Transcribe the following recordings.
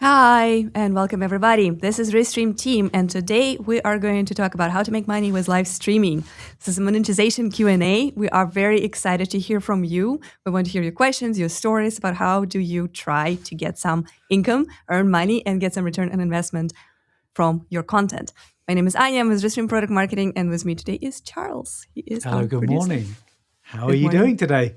Hi, and welcome everybody. This is Restream Team, and today we are going to talk about how to make money with live streaming. This is a monetization Q&A. We are very excited to hear from you. We want to hear your questions, your stories about how do you try to get some income, earn money, and get some return on investment from your content. My name is Anya, I'm with Restream Product Marketing, and with me today is Charles. He is Hello, our good producer. morning. How are Good you morning. doing today?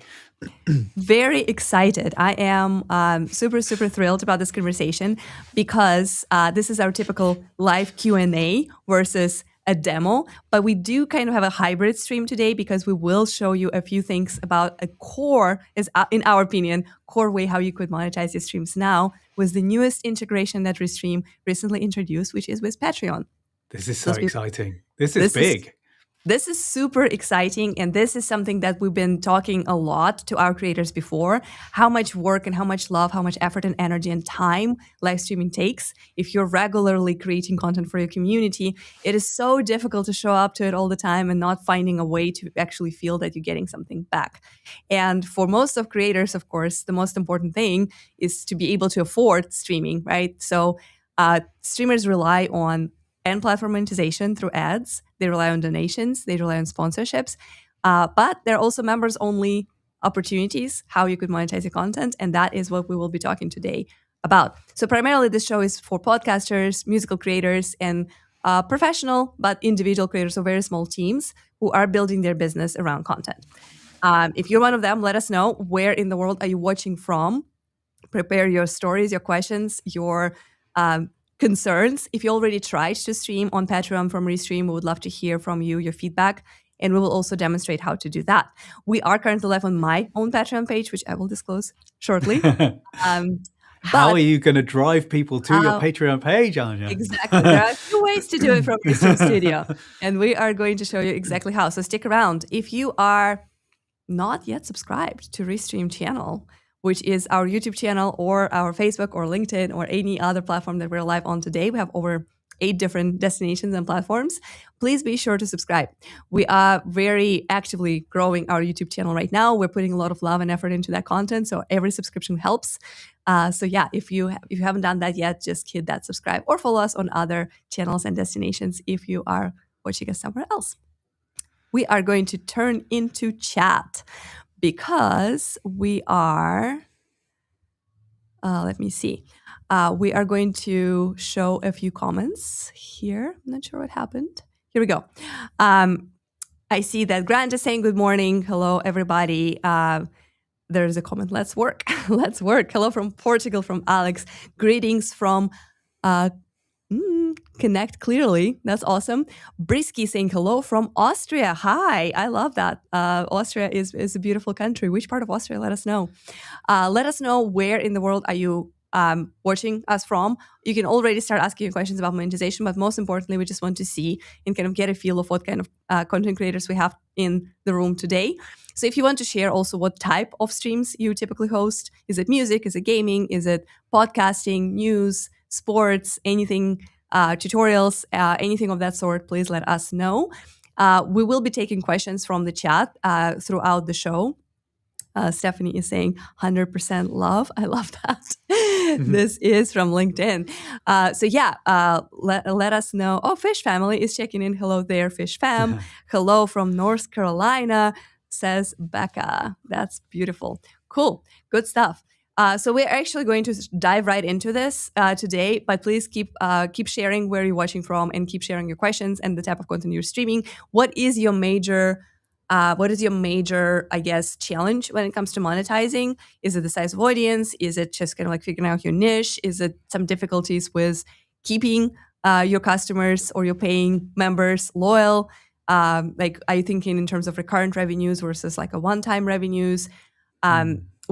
Very excited. I am super thrilled about this conversation because this is our typical live Q&A versus a demo, but we do kind of have a hybrid stream today because we will show you a few things about a core, is in our opinion, core way how you could monetize your streams now with the newest integration that Restream recently introduced, which is with Patreon. This is so Those people, exciting. This is this is big. this is super exciting, and this is something that we've been talking a lot to our creators before, how much work and how much love, how much effort and energy and time live streaming takes. If you're regularly creating content for your community, it is so difficult to show up to it all the time and not finding a way to actually feel that you're getting something back. And for most of creators, of course, the most important thing is to be able to afford streaming, right? So streamers rely on and platform monetization through ads. They rely on donations. They rely on sponsorships. But they're also members only opportunities, how you could monetize your content. And that is what we will be talking today about. So, primarily, this show is for podcasters, musical creators, and professional but individual creators, so very small teams who are building their business around content. If you're one of them, let us know where in the world are you watching from. Prepare your stories, your questions, your concerns. If you already tried to stream on Patreon from Restream, we would love to hear from you, your feedback, and we will also demonstrate how to do that. We are currently live on my own Patreon page, which I will disclose shortly. Um, How but are you going to drive people to your uh, Patreon page, Anya? exactly, there are a few ways to do it from Restream Studio, and we are going to show you exactly how. So stick around. If you are not yet subscribed to Restream channel, which is our YouTube channel or our Facebook or LinkedIn or any other platform that we're live on today. We have over 8 different destinations and platforms. Please be sure to subscribe. We are very actively growing our YouTube channel right now. We're putting a lot of love and effort into that content, so every subscription helps. So yeah, if you haven't done that yet, just hit that subscribe or follow us on other channels and destinations if you are watching us somewhere else. We are going to turn into chat because we are, let me see. We are going to show a few comments here. I'm not sure what happened. Here we go. I see that Grant is saying good morning. Hello, everybody. There's a comment. Let's work. Let's work. Hello from Portugal, from Alex. Greetings from Connect Clearly. That's awesome. Brisky saying hello from Austria. Hi. I love that. Austria is a beautiful country. Which part of Austria? Let us know. Let us know where in the world are you watching us from. You can already start asking your questions about monetization, but most importantly, we just want to see and kind of get a feel of what kind of content creators we have in the room today. So if you want to share also what type of streams you typically host, is it music, is it gaming, is it podcasting, news, sports, anything, tutorials, anything of that sort, please let us know. We will be taking questions from the chat throughout the show. Stephanie is saying 100% love. I love that. This is from LinkedIn. So yeah, let us know. Oh, Fish Family is checking in. Hello there, Fish Fam. Hello from North Carolina, says Becca. That's beautiful. Cool. Good stuff. So we're actually going to dive right into this today, but please keep sharing where you're watching from and keep sharing your questions and the type of content you're streaming. What is your major, I guess, challenge when it comes to monetizing? Is it the size of audience? Is it just kind of like figuring out your niche? Is it some difficulties with keeping your customers or your paying members loyal? Like, are you thinking in terms of recurrent revenues versus like a one-time revenues?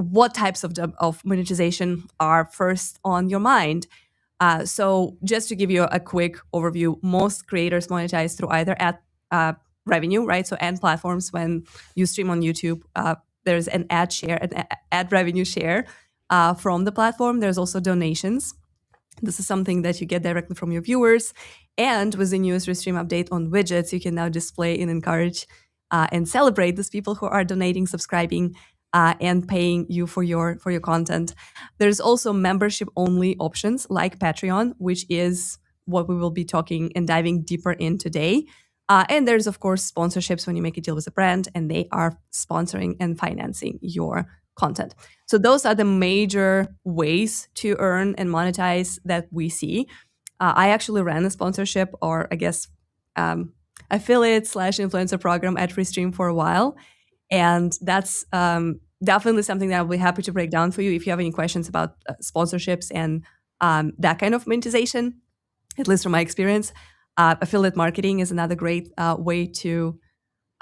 What types of monetization are first on your mind? So just to give you a quick overview, most creators monetize through either ad revenue, right? So ad platforms, when you stream on YouTube, there's an ad share, an ad revenue share from the platform. There's also donations. This is something that you get directly from your viewers. And with the newest Restream update on widgets, you can now display and encourage and celebrate those people who are donating, subscribing, and paying you for your content. There's also membership only options like Patreon, which is what we will be talking and diving deeper in today. And there's of course sponsorships when you make a deal with a brand and they are sponsoring and financing your content. So those are the major ways to earn and monetize that we see. I actually ran a sponsorship, or I guess affiliate / influencer program at Restream for a while. And that's definitely something that I'll be happy to break down for you if you have any questions about sponsorships and that kind of monetization, at least from my experience. Affiliate marketing is another great way to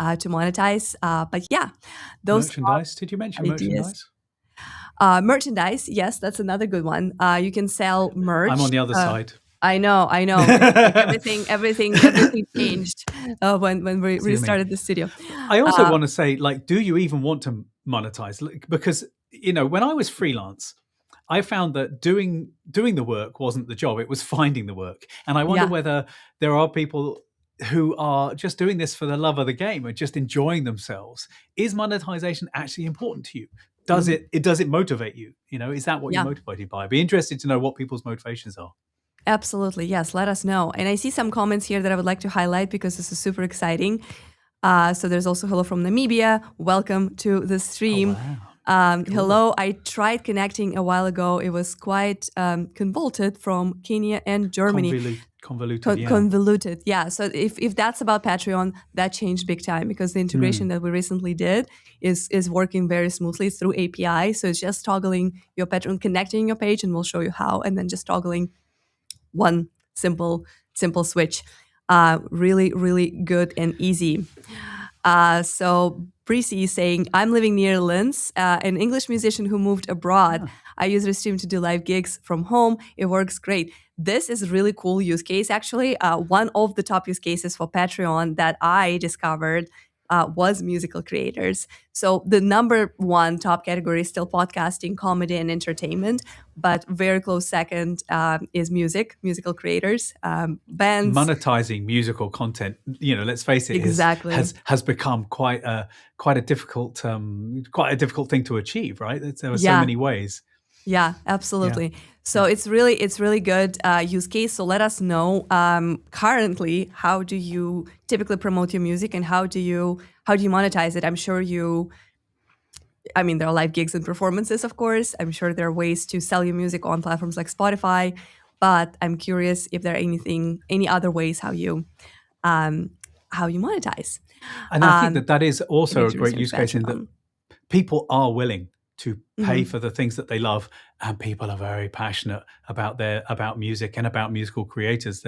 monetize. But yeah, those merchandise. Did you mention ideas. merchandise? Merchandise, yes, that's another good one. You can sell merch. I'm on the other side. I know. Like everything changed when we restarted the studio. I also want to say, like, do you even want to monetize? Because when I was freelance, I found that doing the work wasn't the job; it was finding the work. And I wonder whether there are people who are just doing this for the love of the game and just enjoying themselves. Is monetization actually important to you? Does it motivate you? Is that what you're motivated by? I'd be interested to know what people's motivations are. Absolutely. Yes. Let us know. And I see some comments here that I would like to highlight because this is super exciting. So there's also hello from Namibia. Welcome to the stream. Oh, wow. Cool. Hello. I tried connecting a while ago. It was quite convoluted from Kenya and Germany. Convoluted. Yeah. So if that's about Patreon, that changed big time because the integration that we recently did is working very smoothly through API. So it's just toggling your Patreon, connecting your page, and we'll show you how, and then just toggling one simple switch. Really, really good and easy. So Breezy is saying, I'm living near Linz, an English musician who moved abroad. I use Restream to do live gigs from home. It works great. This is a really cool use case, actually. One of the top use cases for Patreon that I discovered was musical creators. So the number one top category is still podcasting, comedy, and entertainment. But very close second is musical creators, bands. Monetizing musical content, let's face it, exactly. has become quite a difficult thing to achieve, right? There are so many ways. Yeah, absolutely. Yeah. So it's really good use case. So let us know currently, how do you typically promote your music and how do you monetize it? I'm sure there are live gigs and performances, of course. I'm sure there are ways to sell your music on platforms like Spotify, but I'm curious if there are any other ways how you monetize. And I think that is also a great use case in that people are willing to pay for the things that they love, and people are very passionate about music and about musical creators.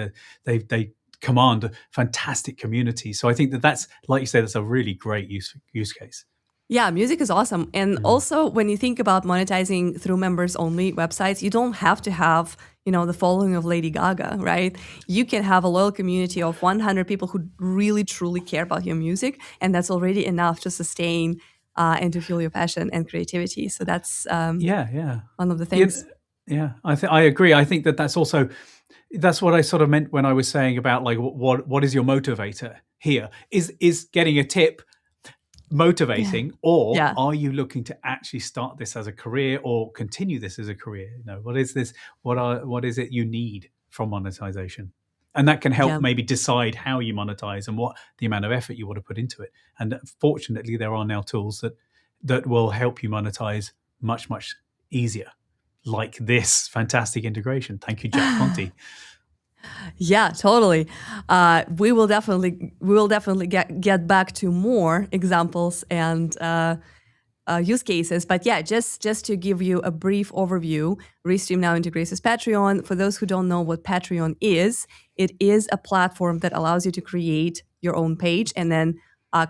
They command a fantastic community. So I think that's, like you said, that's a really great use case. Yeah, music is awesome. And also, when you think about monetizing through members-only websites, you don't have to have, the following of Lady Gaga, right? You can have a loyal community of 100 people who really, truly care about your music, and that's already enough to sustain and to fuel your passion and creativity. So that's one of the things. Yeah, I agree. I think that's what I sort of meant when I was saying about like what is your motivator here? Is getting a tip motivating, or are you looking to actually start this as a career or continue this as a career? What is this? What is it you need from monetization? And that can help maybe decide how you monetize and what the amount of effort you want to put into it. And fortunately, there are now tools that will help you monetize much, much easier, like this fantastic integration. Thank you, Jack Conti. Yeah, totally. We will definitely get back to more examples and use cases. But yeah, just to give you a brief overview, Restream now integrates with Patreon. For those who don't know what Patreon is, it is a platform that allows you to create your own page and then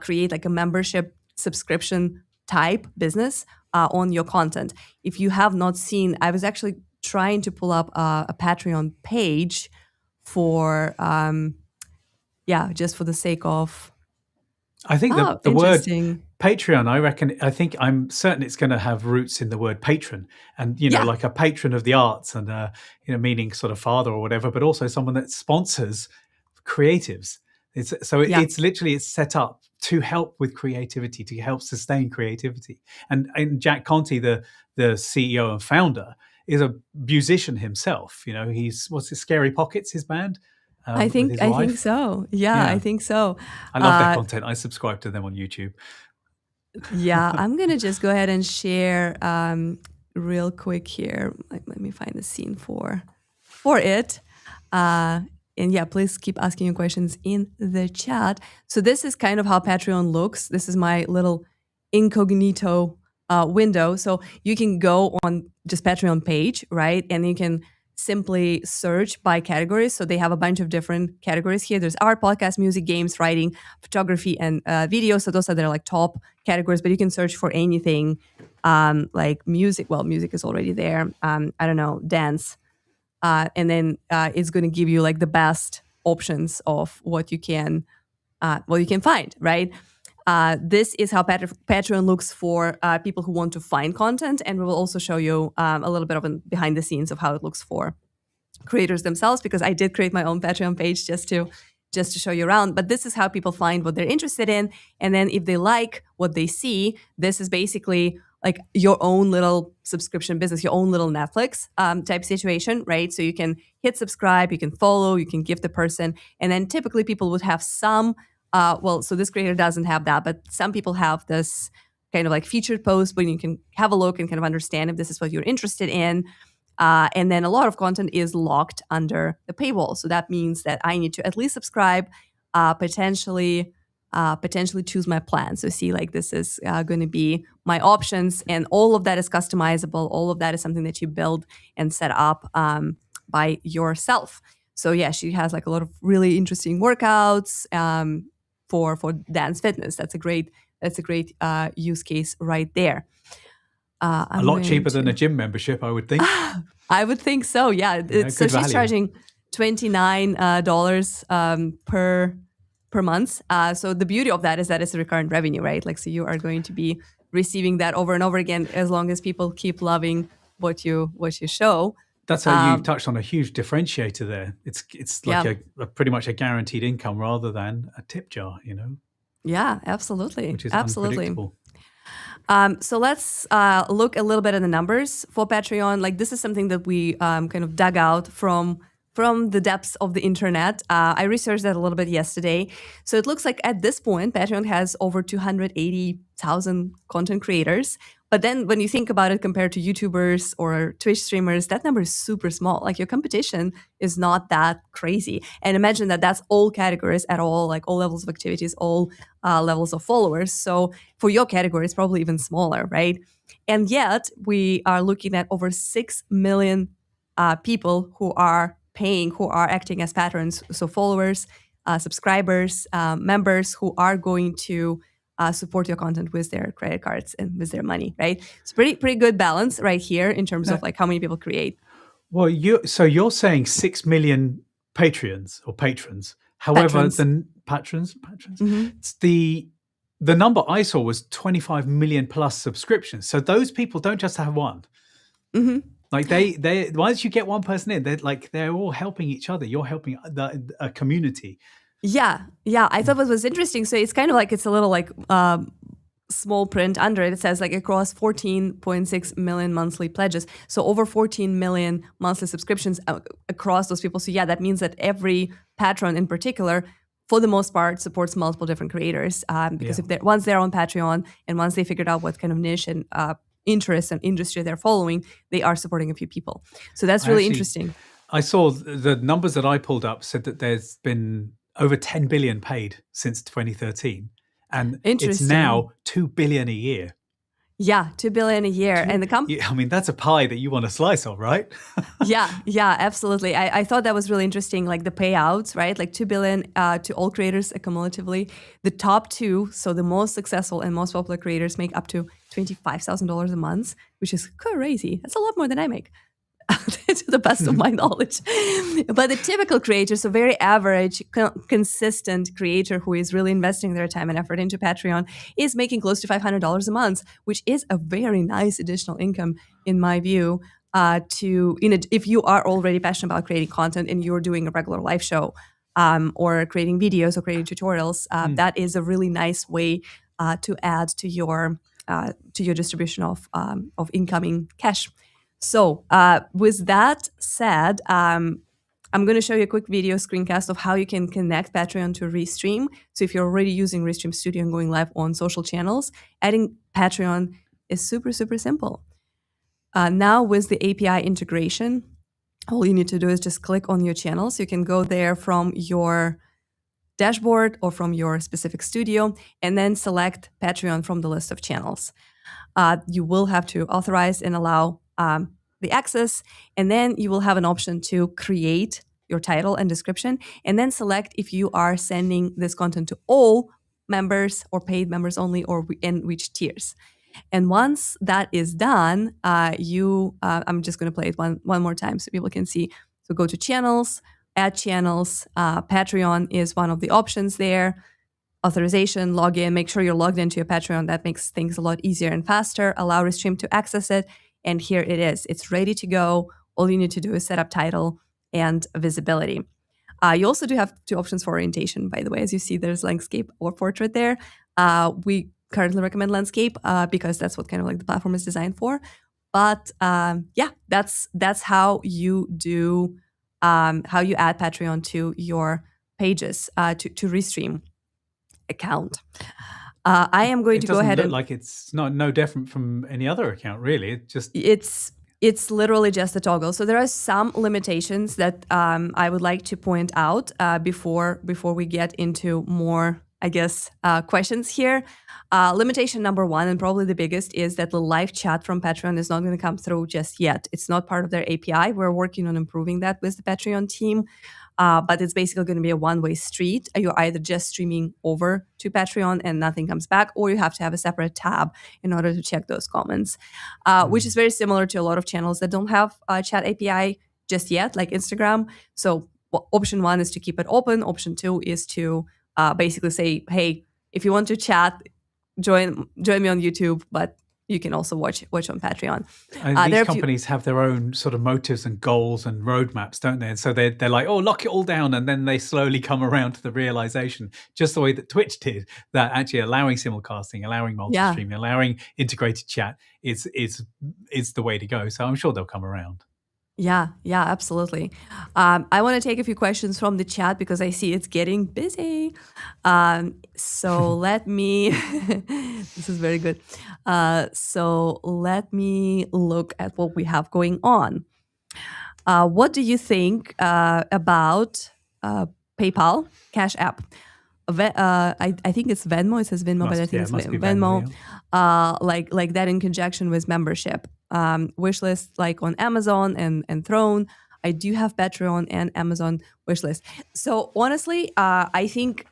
create like a membership subscription type business on your content. If you have not seen, I was actually trying to pull up a Patreon page for, just for the sake of. I think the word Patreon, I'm certain it's going to have roots in the word patron, and like a patron of the arts, and meaning sort of father or whatever, but also someone that sponsors creatives. It's literally it's set up to help with creativity, to help sustain creativity. And Jack Conte, the CEO and founder, is a musician himself. He's what's his Scary Pockets, his band. I with his think wife. so. Yeah, I think so. I love their content. I subscribe to them on YouTube. Yeah, I'm gonna just go ahead and share real quick here. Let me find the scene for it. And yeah, please keep asking your questions in the chat. So this is kind of how Patreon looks. This is my little incognito window. So you can go on just Patreon page, right? And you can simply search by categories. So they have a bunch of different categories here. There's art, podcast, music, games, writing, photography, and video. So those are their like top categories, but you can search for anything like music. Well, music is already there. I don't know, dance. And then it's going to give you like the best options of what you can find, right? This is how Patreon looks for people who want to find content, and we will also show you a little bit of behind the scenes of how it looks for creators themselves, because I did create my own Patreon page just to show you around. But this is how people find what they're interested in, and then if they like what they see, this is basically like your own little subscription business, your own little Netflix type situation, right? So you can hit subscribe, you can follow, you can give the person, and then typically people would have some. So this creator doesn't have that, but some people have this kind of like featured post where you can have a look and kind of understand if this is what you're interested in. And then a lot of content is locked under the paywall. So that means that I need to at least subscribe, potentially choose my plan. So see, like this is going to be my options, and all of that is customizable. All of that is something that you build and set up by yourself. So yeah, she has like a lot of really interesting workouts for dance fitness. That's a great use case right there. A lot cheaper than a gym membership, I would think. I would think so. Yeah. So she's charging $29 per month. So the beauty of that is that it's a recurrent revenue, right? Like, so you are going to be receiving that over and over again as long as people keep loving what you show. That's how you've touched on a huge differentiator there. It's like a pretty much a guaranteed income rather than a tip jar, Yeah, absolutely. Which is unpredictable. Unpredictable. So let's look a little bit at the numbers for Patreon. Like this is something that we kind of dug out from the depths of the internet. I researched that a little bit yesterday. So it looks like at this point, Patreon has over 280,000 content creators. But then when you think about it compared to YouTubers or Twitch streamers, that number is super small. Like your competition is not that crazy. And imagine that that's all categories at all, like all levels of activities, all levels of followers. So for your category, it's probably even smaller, right? And yet we are looking at over 6 million people who are paying, who are acting as patrons. So followers, subscribers, members who are going to support your content with their credit cards and with their money, right? It's pretty good balance right here in terms of like how many people create. Well, you're saying 6 million Patreons or patrons. However, the patrons. Mm-hmm. It's the number I saw was 25 million plus subscriptions. So those people don't just have one. Mm-hmm. Like they once you get one person in, they're all helping each other. You're helping a community. Yeah. I thought what was interesting. So it's kind of like it's a little like small print under it. It says like across 14.6 million monthly pledges. So over 14 million monthly subscriptions across those people. So yeah, that means that every patron in particular, for the most part, supports multiple different creators. Because once they're on Patreon and once they figured out what kind of niche and interest and industry they're following, they are supporting a few people. So that's really interesting. I saw the numbers that I pulled up said that there's been over 10 billion paid since 2013, and it's now 2 billion a year. Yeah, 2 billion a year. And the company, I mean, that's a pie that you want a slice of, right? yeah, absolutely. I thought that was really interesting, like the payouts, right? Like 2 billion to all creators cumulatively. The top two, so the most successful and most popular creators make up to $25,000 a month, which is crazy. That's a lot more than I make. To the best of my knowledge. But the typical creator, so very average, consistent creator who is really investing their time and effort into Patreon, is making close to $500 a month, which is a very nice additional income, in my view, if you are already passionate about creating content and you're doing a regular live show, or creating videos or creating tutorials, that is a really nice way to add to your distribution of incoming cash. So with that said, I'm going to show you a quick video screencast of how you can connect Patreon to Restream. So if you're already using Restream Studio and going live on social channels, adding Patreon is super, super simple. Now with the API integration, all you need to do is just click on your channels. You can go there from your dashboard or from your specific studio, and then select Patreon from the list of channels. You will have to authorize and allow the access, and then you will have an option to create your title and description, and then select if you are sending this content to all members or paid members only, or in which tiers. And once that is done, I'm just going to play it one more time so people can see. So go to channels, add channels. Patreon is one of the options there. Authorization, login, make sure you're logged into your Patreon. That makes things a lot easier and faster. Allow Restream to access it. And here it is. It's ready to go. All you need to do is set up title and visibility. You also do have two options for orientation, by the way. As you see, there's landscape or portrait there. We currently recommend landscape because that's what kind of like the platform is designed for. But yeah, that's how you do how you add Patreon to your pages to Restream account. I am going to go ahead and like it's no different from any other account, really. It's literally just a toggle. So there are some limitations that I would like to point out before we get into more, I guess, questions here. Limitation number one, and probably the biggest, is that the live chat from Patreon is not going to come through just yet. It's not part of their API. We're working on improving that with the Patreon team. But it's basically going to be a one-way street. You're either just streaming over to Patreon and nothing comes back, or you have to have a separate tab in order to check those comments, which is very similar to a lot of channels that don't have a chat API just yet, like Instagram. So option one is to keep it open. Option two is to basically say, hey, if you want to chat, join me on YouTube, but you can also watch on Patreon. These companies have their own sort of motives and goals and roadmaps, don't they? And so they're like, oh, lock it all down, and then they slowly come around to the realization, just the way that Twitch did, that actually allowing simulcasting, allowing multi-streaming, allowing integrated chat is the way to go. So I'm sure they'll come around. Yeah, absolutely. I want to take a few questions from the chat because I see it's getting busy. So let me, this is very good. So let me look at what we have going on. What do you think about PayPal, Cash App? I think it's Venmo. It says Venmo, but I think it's Venmo. Like that in conjunction with membership. Wishlist like on Amazon and Throne. I do have Patreon and Amazon wishlist. So honestly, I think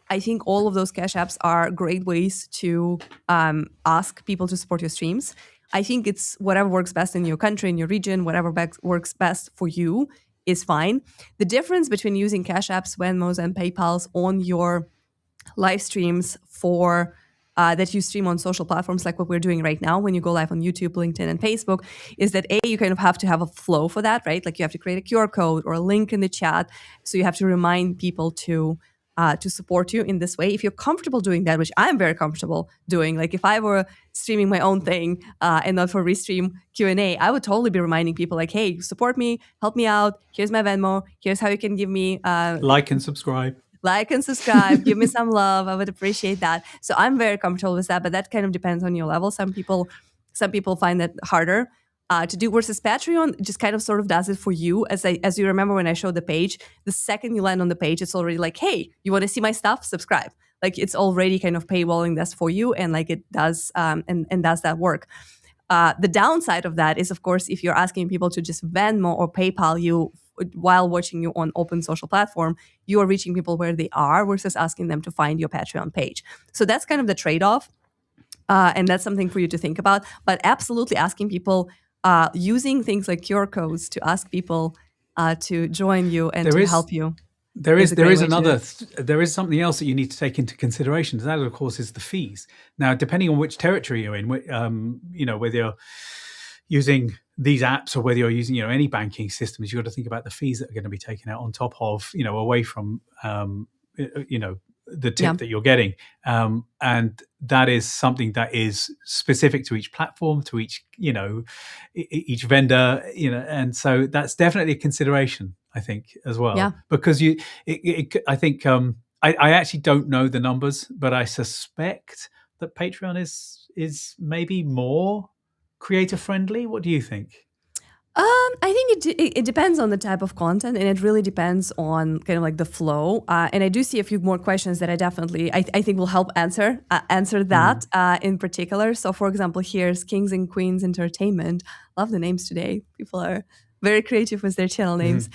all of those cash apps are great ways to ask people to support your streams. I think it's whatever works best in your country, in your region, whatever works best for you is fine. The difference between using cash apps, Venmos, and PayPals on your live streams for that you stream on social platforms like what we're doing right now when you go live on YouTube, LinkedIn, and Facebook is that you kind of have to have a flow for that, right? Like you have to create a QR code or a link in the chat. So you have to remind people to support you in this way. If you're comfortable doing that, which I'm very comfortable doing, like if I were streaming my own thing and not for Restream Q&A, I would totally be reminding people like, hey, support me, help me out. Here's my Venmo. Here's how you can give me like and subscribe. Like and subscribe, give me some love. I would appreciate that. So I'm very comfortable with that, but that kind of depends on your level. Some people find that harder to do, versus Patreon just kind of sort of does it for you. As you remember when I showed the page, the second you land on the page, it's already like, hey, you want to see my stuff? Subscribe. Like it's already kind of paywalling this for you, and like it does and does that work. The downside of that is, of course, if you're asking people to just Venmo or PayPal you while watching you on open social platform, you are reaching people where they are versus asking them to find your Patreon page. So that's kind of the trade-off. And that's something for you to think about. But absolutely asking people, using things like QR codes to ask people to join you and help you. There is something else that you need to take into consideration. That, of course, is the fees. Now, depending on which territory you're in, whether you're using these apps, or whether you're using any banking systems, you've got to think about the fees that are going to be taken out on top of away from the tip that you're getting, and that is something that is specific to each platform, to each each vendor, and so that's definitely a consideration, I think, as well, because I think I actually don't know the numbers, but I suspect that Patreon is maybe more creator friendly. What do you think? I think it depends on the type of content, and it really depends on kind of like the flow. And I do see a few more questions that I think will help answer that in particular. So, for example, here's Kings and Queens Entertainment. Love the names today. People are very creative with their channel names.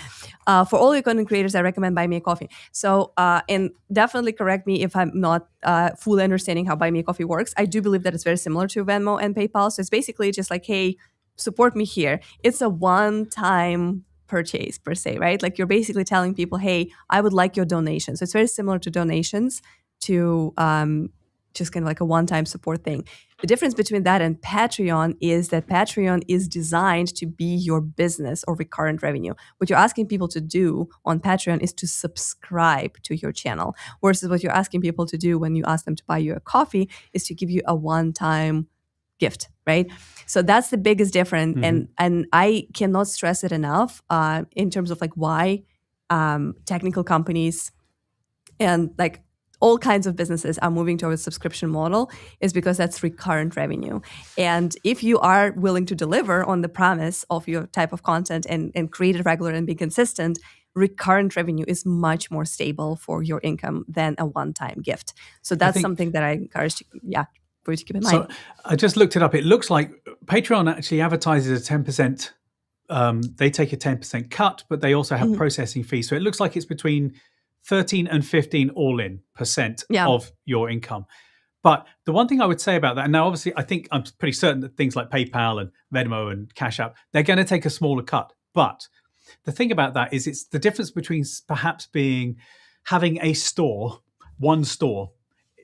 For all your content creators, I recommend Buy Me a Coffee. So, and definitely correct me if I'm not fully understanding how Buy Me a Coffee works. I do believe that it's very similar to Venmo and PayPal. So it's basically just like, hey, support me here. It's a one-time purchase per se, right? Like you're basically telling people, hey, I would like your donation. So it's very similar to donations, to just kind of like a one-time support thing. The difference between that and Patreon is that Patreon is designed to be your business or recurrent revenue. What you're asking people to do on Patreon is to subscribe to your channel, versus what you're asking people to do when you ask them to buy you a coffee is to give you a one-time gift, right? So that's the biggest difference, and I cannot stress it enough in terms of like why technical companies and like all kinds of businesses are moving towards subscription model is because that's recurrent revenue. And if you are willing to deliver on the promise of your type of content and create it regular and be consistent, recurrent revenue is much more stable for your income than a one-time gift. So that's something that I encourage for you to keep in mind. So I just looked it up. It looks like Patreon actually advertises a 10%. They take a 10% cut, but they also have processing fees. So it looks like it's between 13 and 15 all-in percent of your income. But the one thing I would say about that, and now obviously I'm pretty certain that things like PayPal and Venmo and Cash App, they're going to take a smaller cut. But the thing about that is it's the difference between perhaps having a store, one store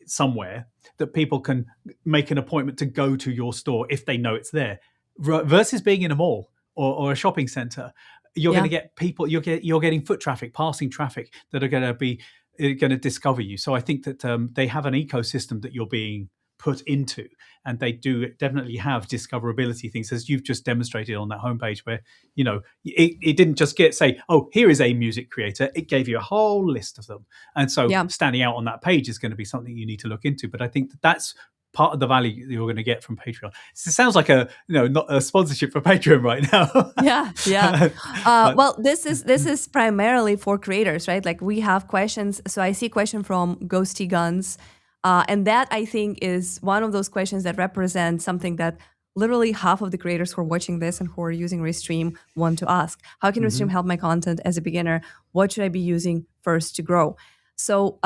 somewhere that people can make an appointment to go to your store if they know it's there, versus being in a mall or a shopping center. You're going to get people. You're getting foot traffic, passing traffic that are going to discover you. So I think that they have an ecosystem that you're being put into, and they do definitely have discoverability things, as you've just demonstrated on that homepage, where it didn't just say, oh, here is a music creator. It gave you a whole list of them, and so standing out on that page is going to be something you need to look into. But I think that's part of the value that you're going to get from Patreon. It sounds like not a sponsorship for Patreon right now. Well, this is primarily for creators, right? Like we have questions. So I see a question from Ghosty Guns. And that, I think, is one of those questions that represent something that literally half of the creators who are watching this and who are using Restream want to ask. How can Restream help my content as a beginner? What should I be using first to grow? So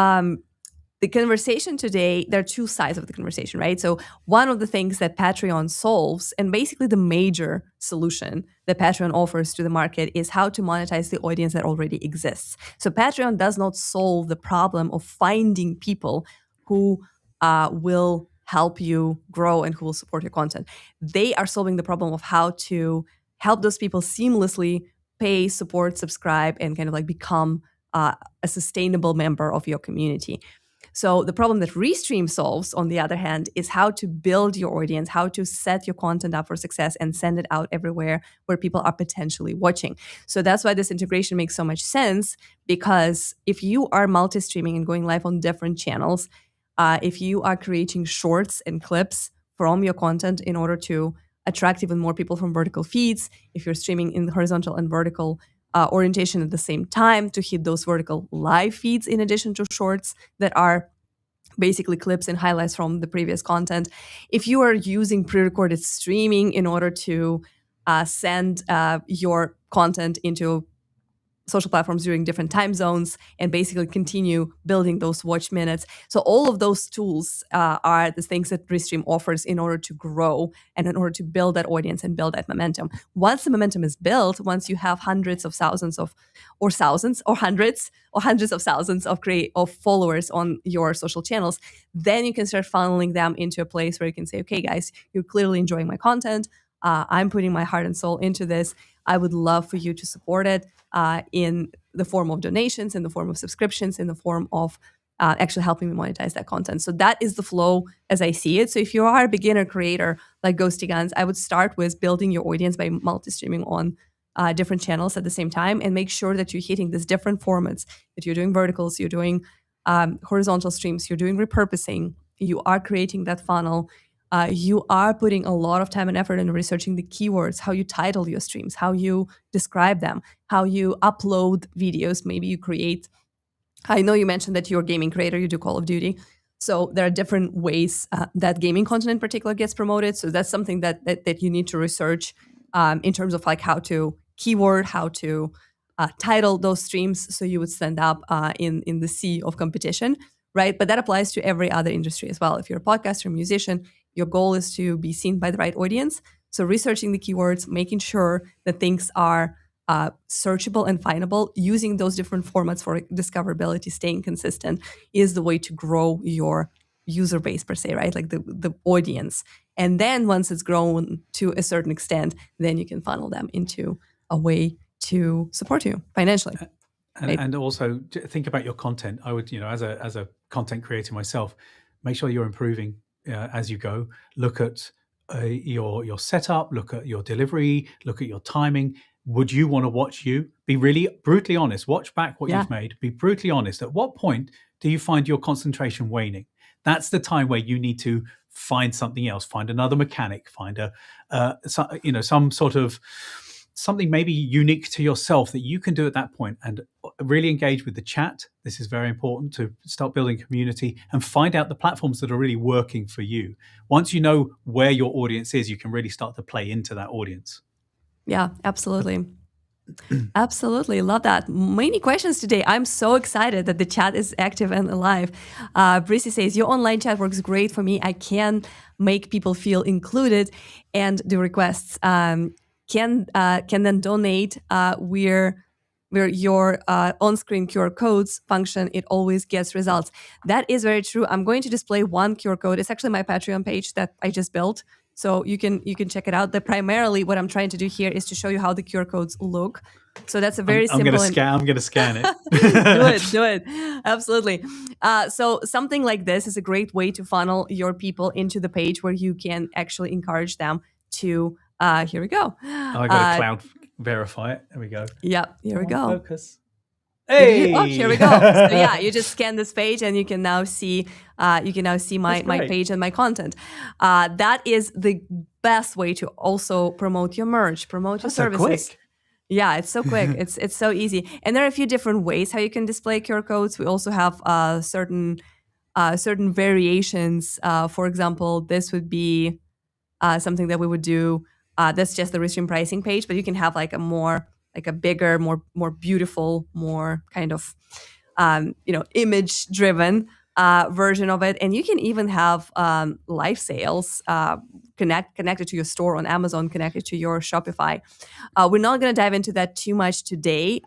the conversation today, there are two sides of the conversation, right? So one of the things that Patreon solves, and basically the major solution that Patreon offers to the market, is how to monetize the audience that already exists. So Patreon does not solve the problem of finding people who will help you grow and who will support your content. They are solving the problem of how to help those people seamlessly pay, support, subscribe, and kind of like become a sustainable member of your community. So the problem that Restream solves, on the other hand, is how to build your audience, how to set your content up for success and send it out everywhere where people are potentially watching. So that's why this integration makes so much sense, because if you are multi-streaming and going live on different channels, if you are creating shorts and clips from your content in order to attract even more people from vertical feeds, if you're streaming in the horizontal and vertical orientation at the same time to hit those vertical live feeds in addition to shorts that are basically clips and highlights from the previous content. If you are using pre-recorded streaming in order to send your content into social platforms during different time zones and basically continue building those watch minutes. So all of those tools are the things that Restream offers in order to grow and in order to build that audience and build that momentum. Once the momentum is built, once you have hundreds of thousands of, or thousands, or hundreds of thousands of followers on your social channels, then you can start funneling them into a place where you can say, okay, guys, you're clearly enjoying my content. I'm putting my heart and soul into this. I would love for you to support it in the form of donations, in the form of subscriptions, in the form of actually helping me monetize that content. So that is the flow as I see it. So if you are a beginner creator like Ghosty Guns, I would start with building your audience by multi-streaming on different channels at the same time, and make sure that you're hitting these different formats, that you're doing verticals, you're doing horizontal streams, you're doing repurposing, you are creating that funnel. You are putting a lot of time and effort into researching the keywords, how you title your streams, how you describe them, how you upload videos. Maybe you create, I know you mentioned that you're a gaming creator, you do Call of Duty. So there are different ways that gaming content in particular gets promoted. So that's something that you need to research in terms of like how to keyword, how to title those streams so you would stand up in the sea of competition, right? But that applies to every other industry as well. If you're a podcaster, musician, your goal is to be seen by the right audience. So researching the keywords, making sure that things are searchable and findable, using those different formats for discoverability, staying consistent is the way to grow your user base per se, right? Like the audience. And then once it's grown to a certain extent, then you can funnel them into a way to support you financially. And also think about your content. I would, as a content creator myself, make sure you're improving as you go. Look at your setup, look at your delivery, look at your timing. Would you want to watch you? Be really brutally honest. Watch back what you've made. Be brutally honest. At what point do you find your concentration waning? That's the time where you need to find something else, find another mechanic, find some sort of something maybe unique to yourself that you can do at that point, and really engage with the chat. This is very important to start building community and find out the platforms that are really working for you. Once you know where your audience is, you can really start to play into that audience. Yeah, absolutely. Absolutely. Love that. Many questions today. I'm so excited that the chat is active and alive. Brissy says, your online chat works great for me. I can make people feel included and do requests. Can then donate where your on-screen QR codes function, it always gets results. That is very true. I'm going to display one QR code. It's actually my Patreon page that I just built. So you can check it out. But primarily what I'm trying to do here is to show you how the QR codes look. So that's a very simple... I'm going to scan it. Do it. Absolutely. So something like this is a great way to funnel your people into the page where you can actually encourage them to... here we go. I got a cloud verify it. There we go. Yep. Here we go. Focus. Hey. Oh, here we go. So yeah, you just scan this page and you can now see my page and my content. That is the best way to also promote your merch, promote your services. So quick. Yeah, it's so quick. It's so easy. And there are a few different ways how you can display QR codes. We also have certain variations. For example, this would be something that we would do. That's just the restream pricing page, but you can have like a bigger, more beautiful, more kind of image driven version of it. And you can even have live sales connected to your store on Amazon, connected to your Shopify. We're not going to dive into that too much today,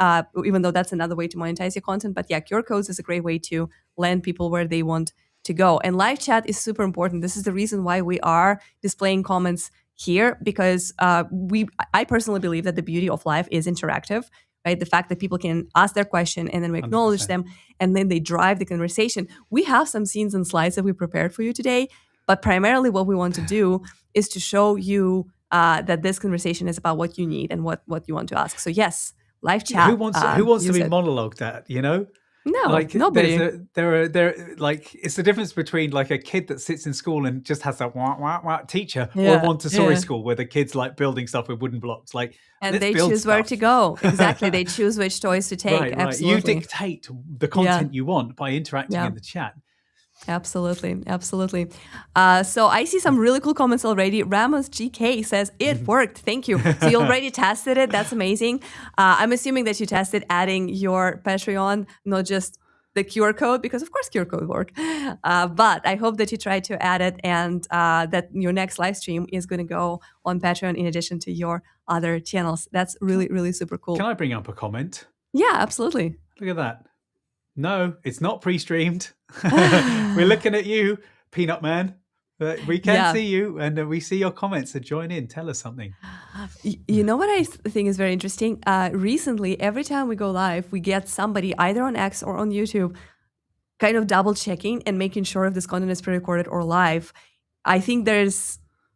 even though that's another way to monetize your content. But yeah, QR codes is a great way to land people where they want to go. And live chat is super important. This is the reason why we are displaying comments here, because I personally believe that the beauty of live is interactive, right? The fact that people can ask their question and then we acknowledge 100%. them and then they drive the conversation. We have some scenes and slides that we prepared for you today, but primarily what we want to do is to show you that this conversation is about what you need and what you want to ask. So yes, live chat. Who wants to be monologued at, No, like nobody. There like it's the difference between like a kid that sits in school and just has that wah wah wah teacher, or a Montessori school where the kids like building stuff with wooden blocks, like, and they choose where to go. Exactly, they choose which toys to take. Right. Absolutely, You dictate the content you want by interacting in the chat. Absolutely. So I see some really cool comments already. Ramos GK says, it worked. Thank you. So you already tested it. That's amazing. I'm assuming that you tested adding your Patreon, not just the QR code, because of course QR code work. But I hope that you try to add it and that your next live stream is going to go on Patreon in addition to your other channels. That's really, really super cool. Can I bring up a comment? Yeah, absolutely. Look at that. No, it's not pre-streamed. We're looking at you, Peanut Man. We can see you, and we see your comments. So join in. Tell us something. You know what I think is very interesting? Recently, every time we go live, we get somebody either on X or on YouTube kind of double checking and making sure if this content is pre-recorded or live. I think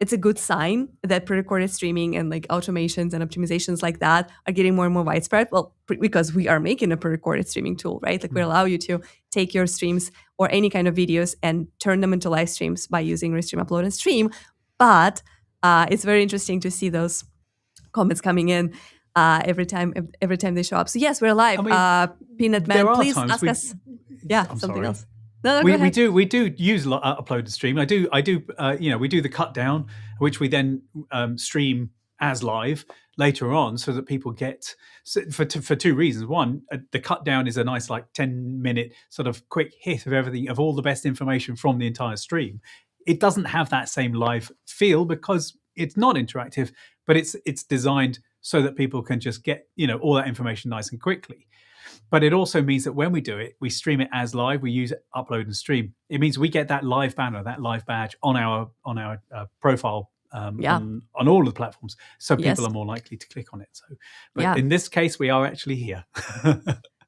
it's a good sign that pre-recorded streaming and like automations and optimizations like that are getting more and more widespread. Well, because we are making a pre-recorded streaming tool, right? Like we allow you to take your streams or any kind of videos and turn them into live streams by using Restream, Upload, and Stream. But it's very interesting to see those comments coming in every time they show up. So yes, we're live. Peanut Man, please ask us. Yeah, something else. No, we do use upload and stream. I do. We do the cut down, which we then stream as live later on, so that people get for two reasons. One, the cut down is a nice 10-minute sort of quick hit of everything, of all the best information from the entire stream. It doesn't have that same live feel because it's not interactive, but it's designed so that people can just get all that information nice and quickly. But it also means that when we do it, we stream it as live. We use upload and stream. It means we get that live banner, that live badge on our profile on all of the platforms, so people are more likely to click on it. So, but in this case, we are actually here.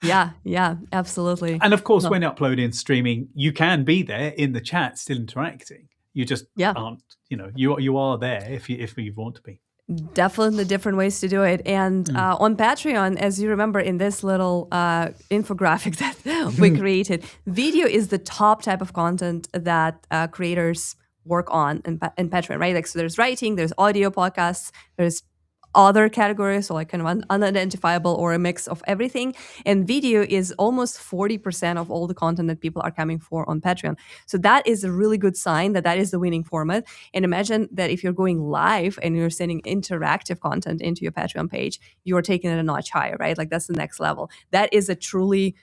Yeah, absolutely. And of course, when uploading, streaming, you can be there in the chat, still interacting. You just aren't. You are there if you want to be. Definitely different ways to do it. And on Patreon, as you remember in this little infographic that we created, video is the top type of content that creators work on in Patreon, right? Like, so there's writing, there's audio podcasts, there's other categories, so like kind of unidentifiable or a mix of everything. And video is almost 40% of all the content that people are coming for on Patreon. So that is a really good sign that is the winning format. And imagine that if you're going live and you're sending interactive content into your Patreon page, you're taking it a notch higher, right? Like that's the next level. That is a truly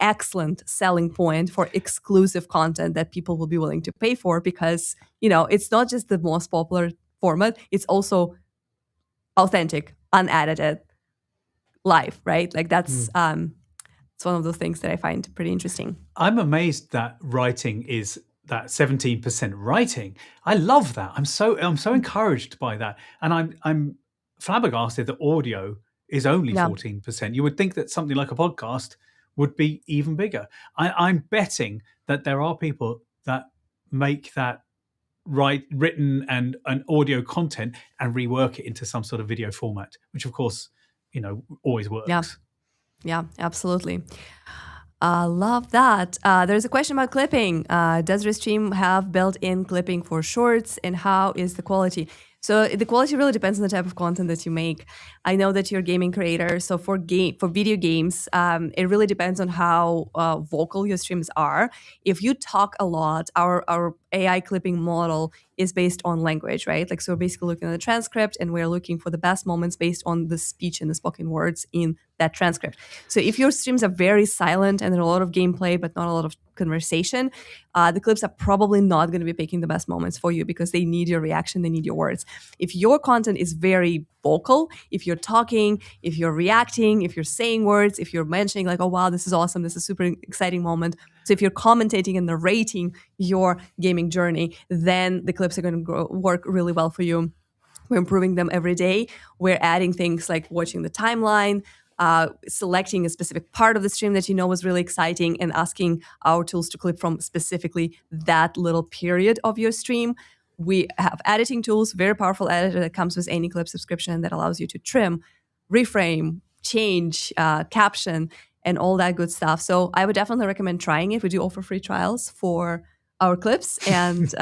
excellent selling point for exclusive content that people will be willing to pay for, because, it's not just the most popular format, it's also authentic, unedited, live, right? Like that's it's one of those things that I find pretty interesting. I'm amazed that writing is that 17% writing. I love that. I'm so encouraged by that, and I'm flabbergasted that audio is only 14%. You would think that something like a podcast would be even bigger. I'm betting that there are people that make that written and audio content and rework it into some sort of video format, which of course always works. Yeah, absolutely. Love that. There's a question about clipping. Does Restream have built-in clipping for shorts, and how is the quality? So the quality really depends on the type of content that you make. I know that you're a gaming creator, so for video games, it really depends on how vocal your streams are. If you talk a lot, our AI clipping model is based on language, right? Like, so we're basically looking at the transcript, and we're looking for the best moments based on the speech and the spoken words in that transcript. So if your streams are very silent and there are a lot of gameplay but not a lot of conversation, the clips are probably not going to be picking the best moments for you, because they need your reaction, they need your words. If your content is very vocal, if you're talking, if you're reacting, if you're saying words, if you're mentioning like, oh wow, this is awesome, this is a super exciting moment. So if you're commentating and narrating your gaming journey, then the clips are going to work really well for you. We're improving them every day. We're adding things like watching the timeline, selecting a specific part of the stream that was really exciting, and asking our tools to clip from specifically that little period of your stream. We have editing tools, very powerful editor that comes with any clip subscription that allows you to trim, reframe, change, caption, and all that good stuff. So I would definitely recommend trying it. We do offer free trials for our clips, and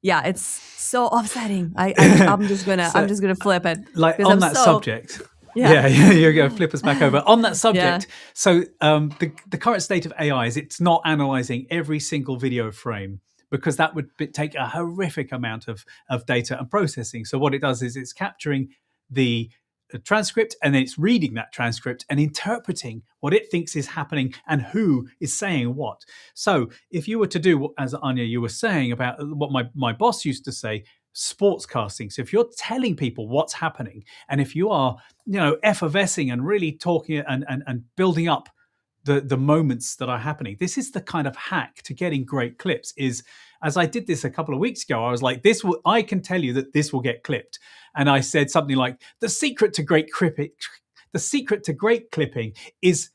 it's so offsetting. I'm just gonna flip it. Like on that subject. Yeah, you're going to flip us back over. On that subject, so the current state of AI is it's not analyzing every single video frame, because that would take a horrific amount of data and processing. So what it does is it's capturing the transcript, and then it's reading that transcript and interpreting what it thinks is happening and who is saying what. So if you were to do, as Anya, you were saying about what my boss used to say, sportscasting. So if you're telling people what's happening, and if you are, effervescing and really talking and building up the moments that are happening, this is the kind of hack to getting great clips, is as I did this a couple of weeks ago, I was like, I can tell you that this will get clipped. And I said something like, the secret to great clipping is,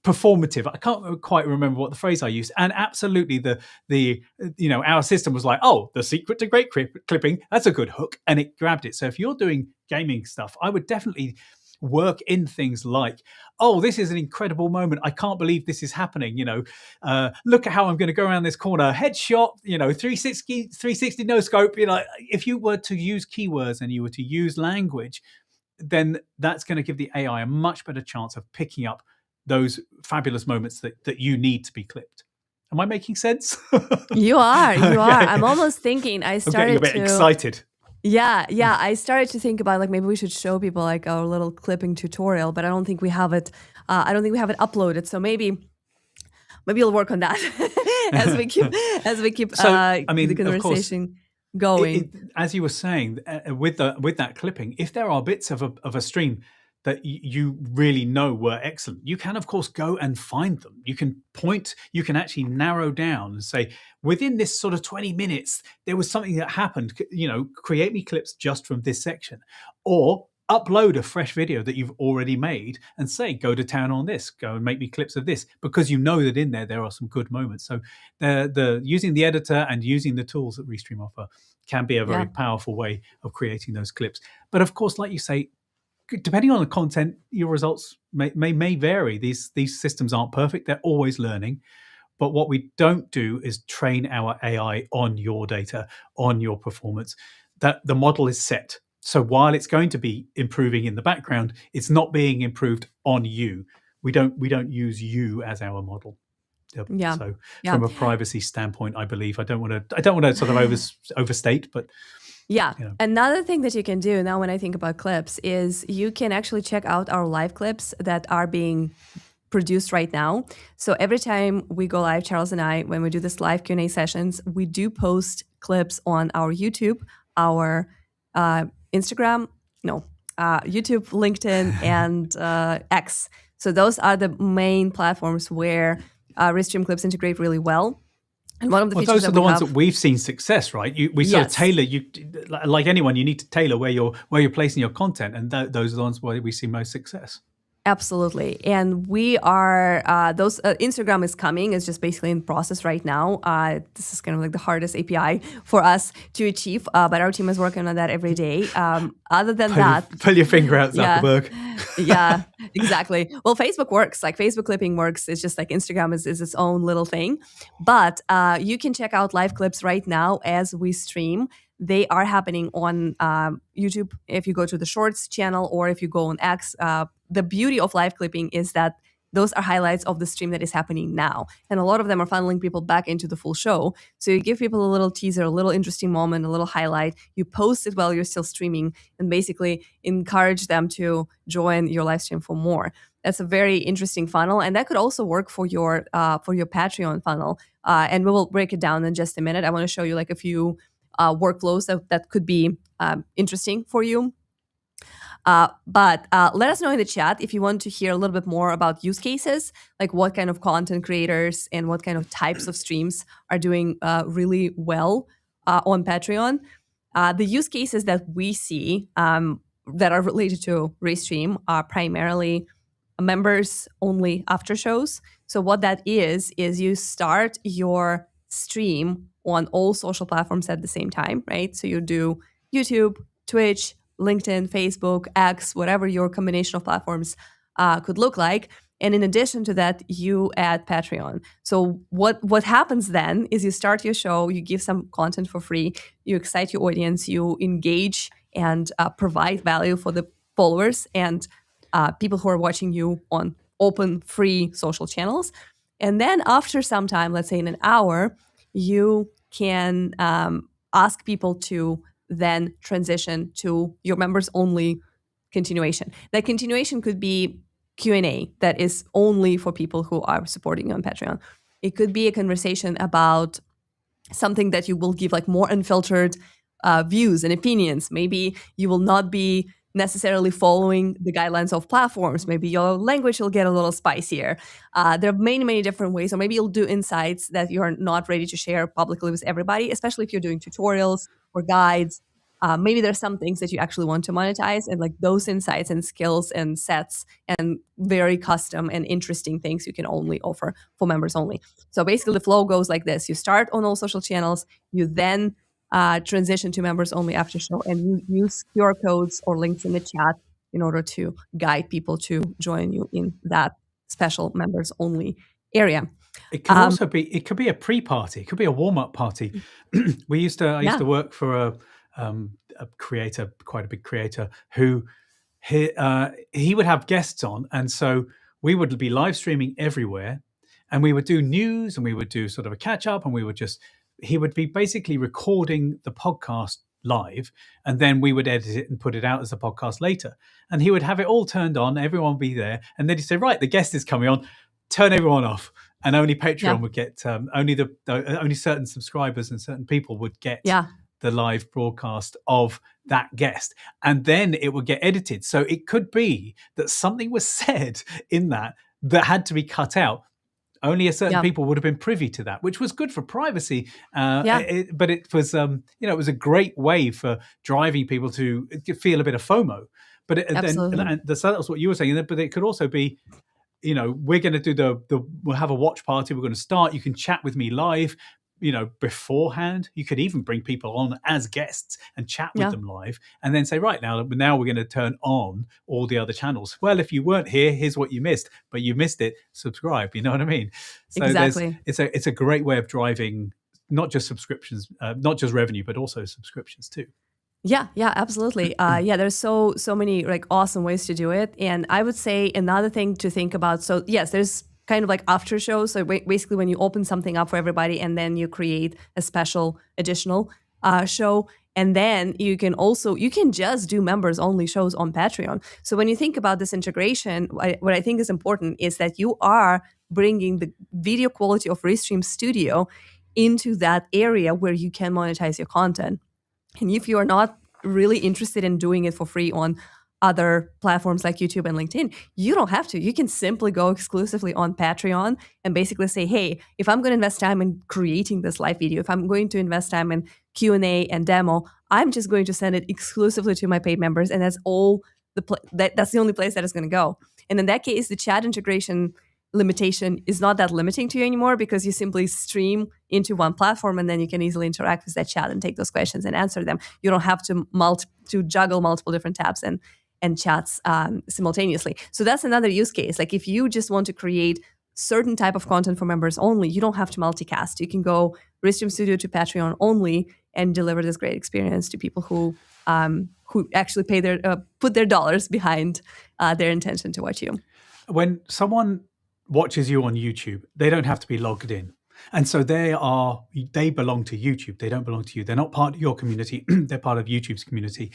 performative. I can't quite remember what the phrase I used. And absolutely our system was like, oh, the secret to great clipping, that's a good hook. And it grabbed it. So if you're doing gaming stuff, I would definitely work in things like, oh, this is an incredible moment. I can't believe this is happening. Look at how I'm going to go around this corner. Headshot, 360 no scope. If you were to use keywords and you were to use language, then that's going to give the AI a much better chance of picking up those fabulous moments that you need to be clipped. Am I making sense? You are. I'm almost thinking I'm getting a bit excited. Yeah. I started to think about maybe we should show people our little clipping tutorial, but I don't think we have it. I don't think we have it uploaded. So maybe we'll work on that as we keep the conversation going. As you were saying, with that clipping, if there are bits of a stream that you really know were excellent, you can of course go and find them. You can actually narrow down and say, within this sort of 20 minutes, there was something that happened, create me clips just from this section, or upload a fresh video that you've already made and say, go to town on this, go and make me clips of this, because you know that in there are some good moments. So the using the editor and using the tools that Restream offer can be a very powerful way of creating those clips. But of course, like you say, depending on the content, your results may vary. These systems aren't perfect. They're always learning. But what we don't do is train our AI on your data, on your performance. That the model is set. So while it's going to be improving in the background, it's not being improved on you. We don't use you as our model. So from a privacy standpoint, I believe I don't want to sort of overstate, but another thing that you can do now when I think about clips is you can actually check out our live clips that are being produced right now. So every time we go live, Charles and I, when we do this live Q&A sessions, we do post clips on our YouTube, our Instagram, YouTube, LinkedIn, and X. So those are the main platforms where Restream clips integrate really well. And one of the features those are the ones that we've seen success, right? We sort of tailor. Like anyone, you need to tailor where you're placing your content, and those are the ones where we see most success. Absolutely. And we are, Instagram is coming. It's just basically in process right now. This is kind of the hardest API for us to achieve, but our team is working on that every day. Other than pull your finger out, Zuckerberg. Yeah, exactly. Well, Facebook works. Facebook clipping works. It's just Instagram is its own little thing. But you can check out live clips right now as we stream. They are happening on YouTube if you go to the Shorts channel, or if you go on X. The beauty of live clipping is that those are highlights of the stream that is happening now. And a lot of them are funneling people back into the full show. So you give people a little teaser, a little interesting moment, a little highlight. You post it while you're still streaming and basically encourage them to join your live stream for more. That's a very interesting funnel. And that could also work for your Patreon funnel. And we will break it down in just a minute. I want to show you a few workflows that could be interesting for you. But let us know in the chat if you want to hear a little bit more about use cases, like what kind of content creators and what kind of types of streams are doing really well on Patreon. The use cases that we see that are related to Restream are primarily members only after shows. So what that is you start your stream on all social platforms at the same time, right? So you do YouTube, Twitch, LinkedIn, Facebook, X, whatever your combination of platforms could look like. And in addition to that, you add Patreon. So what happens then is you start your show, you give some content for free, you excite your audience, you engage and provide value for the followers and people who are watching you on open, free social channels. And then after some time, let's say in an hour, you can ask people to then transition to your members only continuation. That continuation could be Q&A that is only for people who are supporting you on Patreon. It could be a conversation about something that you will give more unfiltered views and opinions. Maybe you will not be necessarily following the guidelines of platforms. Maybe your language will get a little spicier. There are many, many different ways. Or maybe you'll do insights that you're not ready to share publicly with everybody, especially if you're doing tutorials or guides. Maybe there's some things that you actually want to monetize, and like those insights and skills and sets and very custom and interesting things you can only offer for members only. So basically the flow goes like this. You start on all social channels, you then transition to members only after show, and you use QR codes or links in the chat in order to guide people to join you in that special members only area. It could also be, it could be a pre-party. It could be a warm-up party. I used to work for a creator, quite a big creator, who he would have guests on. And so we would be live streaming everywhere, and we would do news, and we would do sort of a catch up, and he would be basically recording the podcast live, and then we would edit it and put it out as a podcast later. And he would have it all turned on, everyone would be there. And then he'd say, right, the guest is coming on, turn everyone off. And only Patreon would get, only certain subscribers and certain people would get the live broadcast of that guest. And then it would get edited. So it could be that something was said in that had to be cut out. Only a certain people would have been privy to that, which was good for privacy. But it was, it was a great way for driving people to feel a bit of FOMO. But so that was what you were saying. But it could also be, we're going to do we'll have a watch party. We're going to start. You can chat with me live, beforehand. You could even bring people on as guests and chat with them live, and then say, right, now we're going to turn on all the other channels. Well, if you weren't here, here's what you missed, but you missed it. Subscribe. You know what I mean? So exactly. It's a great way of driving not just subscriptions, not just revenue, but also subscriptions too. Yeah, absolutely. There's so many like awesome ways to do it. And I would say another thing to think about. So yes, there's kind of like after shows. So basically when you open something up for everybody and then you create a special additional show. And then you can just do members only shows on Patreon. So when you think about this integration, what I think is important is that you are bringing the video quality of Restream Studio into that area where you can monetize your content. And if you are not really interested in doing it for free on other platforms like YouTube and LinkedIn, you don't have to. You can simply go exclusively on Patreon and basically say, hey, if I'm going to invest time in creating this live video, if I'm going to invest time in Q&A and demo, I'm just going to send it exclusively to my paid members. And that's that's the only place that is going to go. And in that case, the chat integration limitation is not that limiting to you anymore, because you simply stream into one platform and then you can easily interact with that chat and take those questions and answer them. You don't have to juggle multiple different tabs and chats simultaneously. So that's another use case. Like if you just want to create certain type of content for members only, you don't have to multicast. You can go Restream Studio to Patreon only and deliver this great experience to people who actually put their dollars behind their intention to watch you. When someone watches you on YouTube, they don't have to be logged in. And so they belong to YouTube. They don't belong to you. They're not part of your community. They're part of YouTube's community.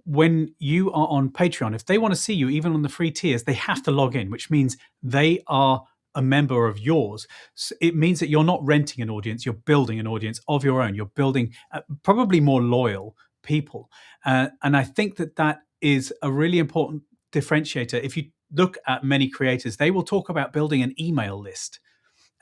When you are on Patreon, if they want to see you, even on the free tiers, they have to log in, which means they are a member of yours. So it means that you're not renting an audience, you're building an audience of your own. You're building probably more loyal people. And I think that is a really important differentiator. If you look at many creators, they will talk about building an email list.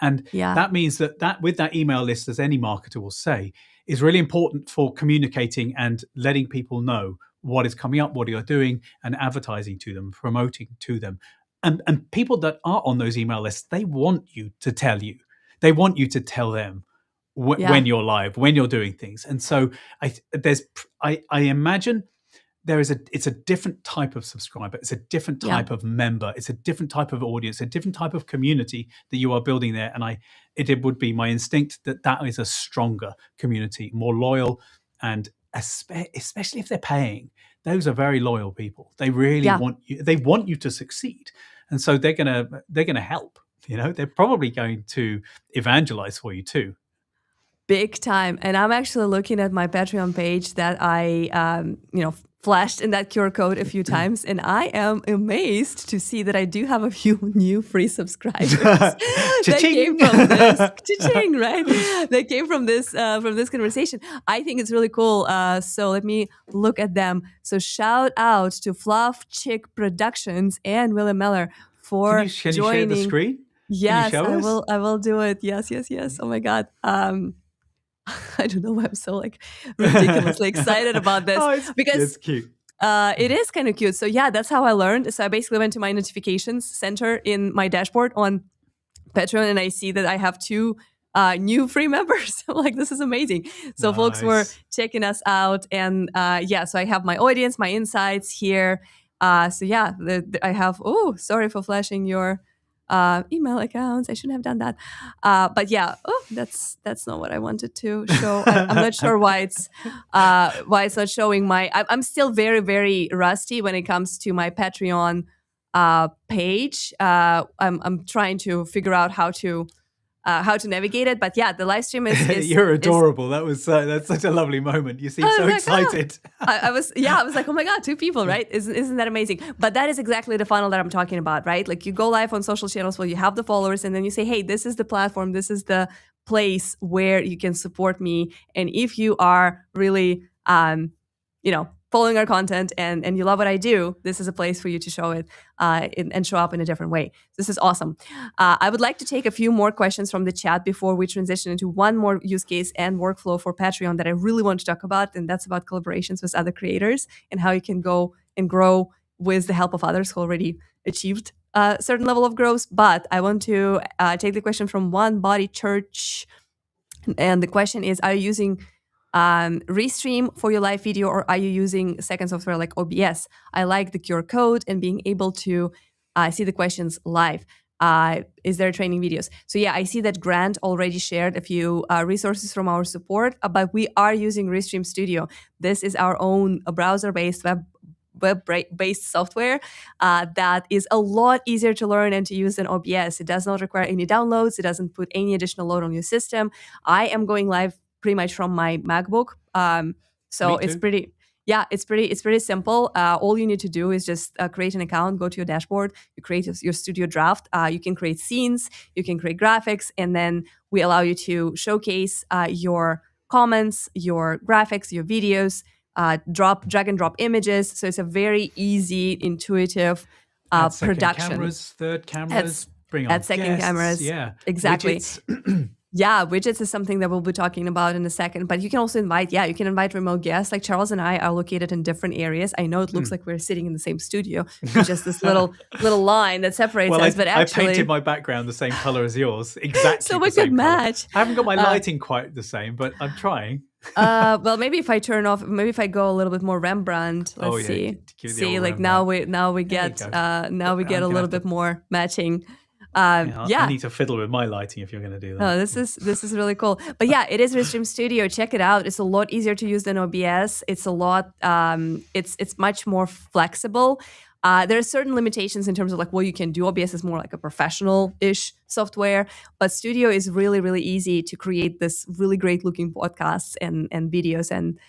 And that means that with that email list, as any marketer will say, is really important for communicating and letting people know what is coming up, what you're doing, and advertising to them, promoting to them. And people that are on those email lists, they want you to tell you. They want you to tell them when you're live, when you're doing things. And so I imagine it's a different type of subscriber. It's a different type of member. It's a different type of audience, a different type of community that you are building there. And it would be my instinct that is a stronger community, more loyal, and especially if they're paying. Those are very loyal people. They really want you. They want you to succeed, and so they're gonna help. They're probably going to evangelize for you too. Big time. And I'm actually looking at my Patreon page that I, flashed in that QR code a few times, and I am amazed to see that I do have a few new free subscribers that came from this. Cha-ching, right? That came from this conversation. I think it's really cool. So let me look at them. So shout out to Fluff Chick Productions and William Meller for can you joining. Share the screen? Yes, I will. I will do it. Yes. Oh my God. I don't know why I'm so like ridiculously excited about this because it's cute. It is kind of cute. So yeah, that's how I learned. So I basically went to my notifications center in my dashboard on Patreon, and I see that I have 2 new free members. I'm like, this is amazing. So folks were checking us out, and so I have my audience, my insights here. So yeah, I have. Oh, sorry for flashing your email accounts. I shouldn't have done that. But yeah, that's not what I wanted to show. I'm not sure why it's not showing my. I'm still very, very rusty when it comes to my Patreon page. I'm trying to figure out how to navigate it. But yeah, the live stream is you're adorable. That's such a lovely moment. You seem so excited. I was like, oh my God, 2 people, right? Isn't that amazing? But that is exactly the funnel that I'm talking about, right? Like you go live on social channels where you have the followers, and then you say, hey, this is the platform, this is the place where you can support me. And if you are really following our content and you love what I do, this is a place for you to show it and show up in a different way. This is awesome. I would like to take a few more questions from the chat before we transition into one more use case and workflow for Patreon that I really want to talk about, and that's about collaborations with other creators and how you can go and grow with the help of others who already achieved a certain level of growth. But I want to take the question from One Body Church, and the question is, are you using Restream for your live video, or are you using second software like OBS? I like the QR code and being able to see the questions live. Is there training videos? So yeah, I see that Grant already shared a few resources from our support, but we are using Restream Studio. This is our own browser-based web-based software that is a lot easier to learn and to use than OBS. It does not require any downloads. It doesn't put any additional load on your system. I am going live pretty much from my MacBook. So it's pretty simple. All you need to do is just create an account, go to your dashboard, you create your studio draft. You can create scenes, you can create graphics, and then we allow you to showcase your comments, your graphics, your videos, drag and drop images. So it's a very easy, intuitive production. Cameras, third cameras, bring on second guests, cameras. Yeah, exactly. Widgets. Yeah, widgets is something that we'll be talking about in a second. But you can also invite remote guests. Like Charles and I are located in different areas. I know it looks like we're sitting in the same studio. It's just this little line that separates us. But actually, I painted my background the same color as yours, exactly. So we could match. I haven't got my lighting quite the same, but I'm trying. Well, maybe if I go a little bit more Rembrandt. Let's see. See, like Rembrandt. now we get a little bit more matching. I need to fiddle with my lighting if you're going to do that. Oh, this is really cool. But yeah, it is Restream Studio. Check it out. It's a lot easier to use than OBS. It's a lot. It's much more flexible. There are certain limitations in terms of like what you can do. OBS is more like a professional-ish software, but Studio is really, really easy to create this really great looking podcasts and videos and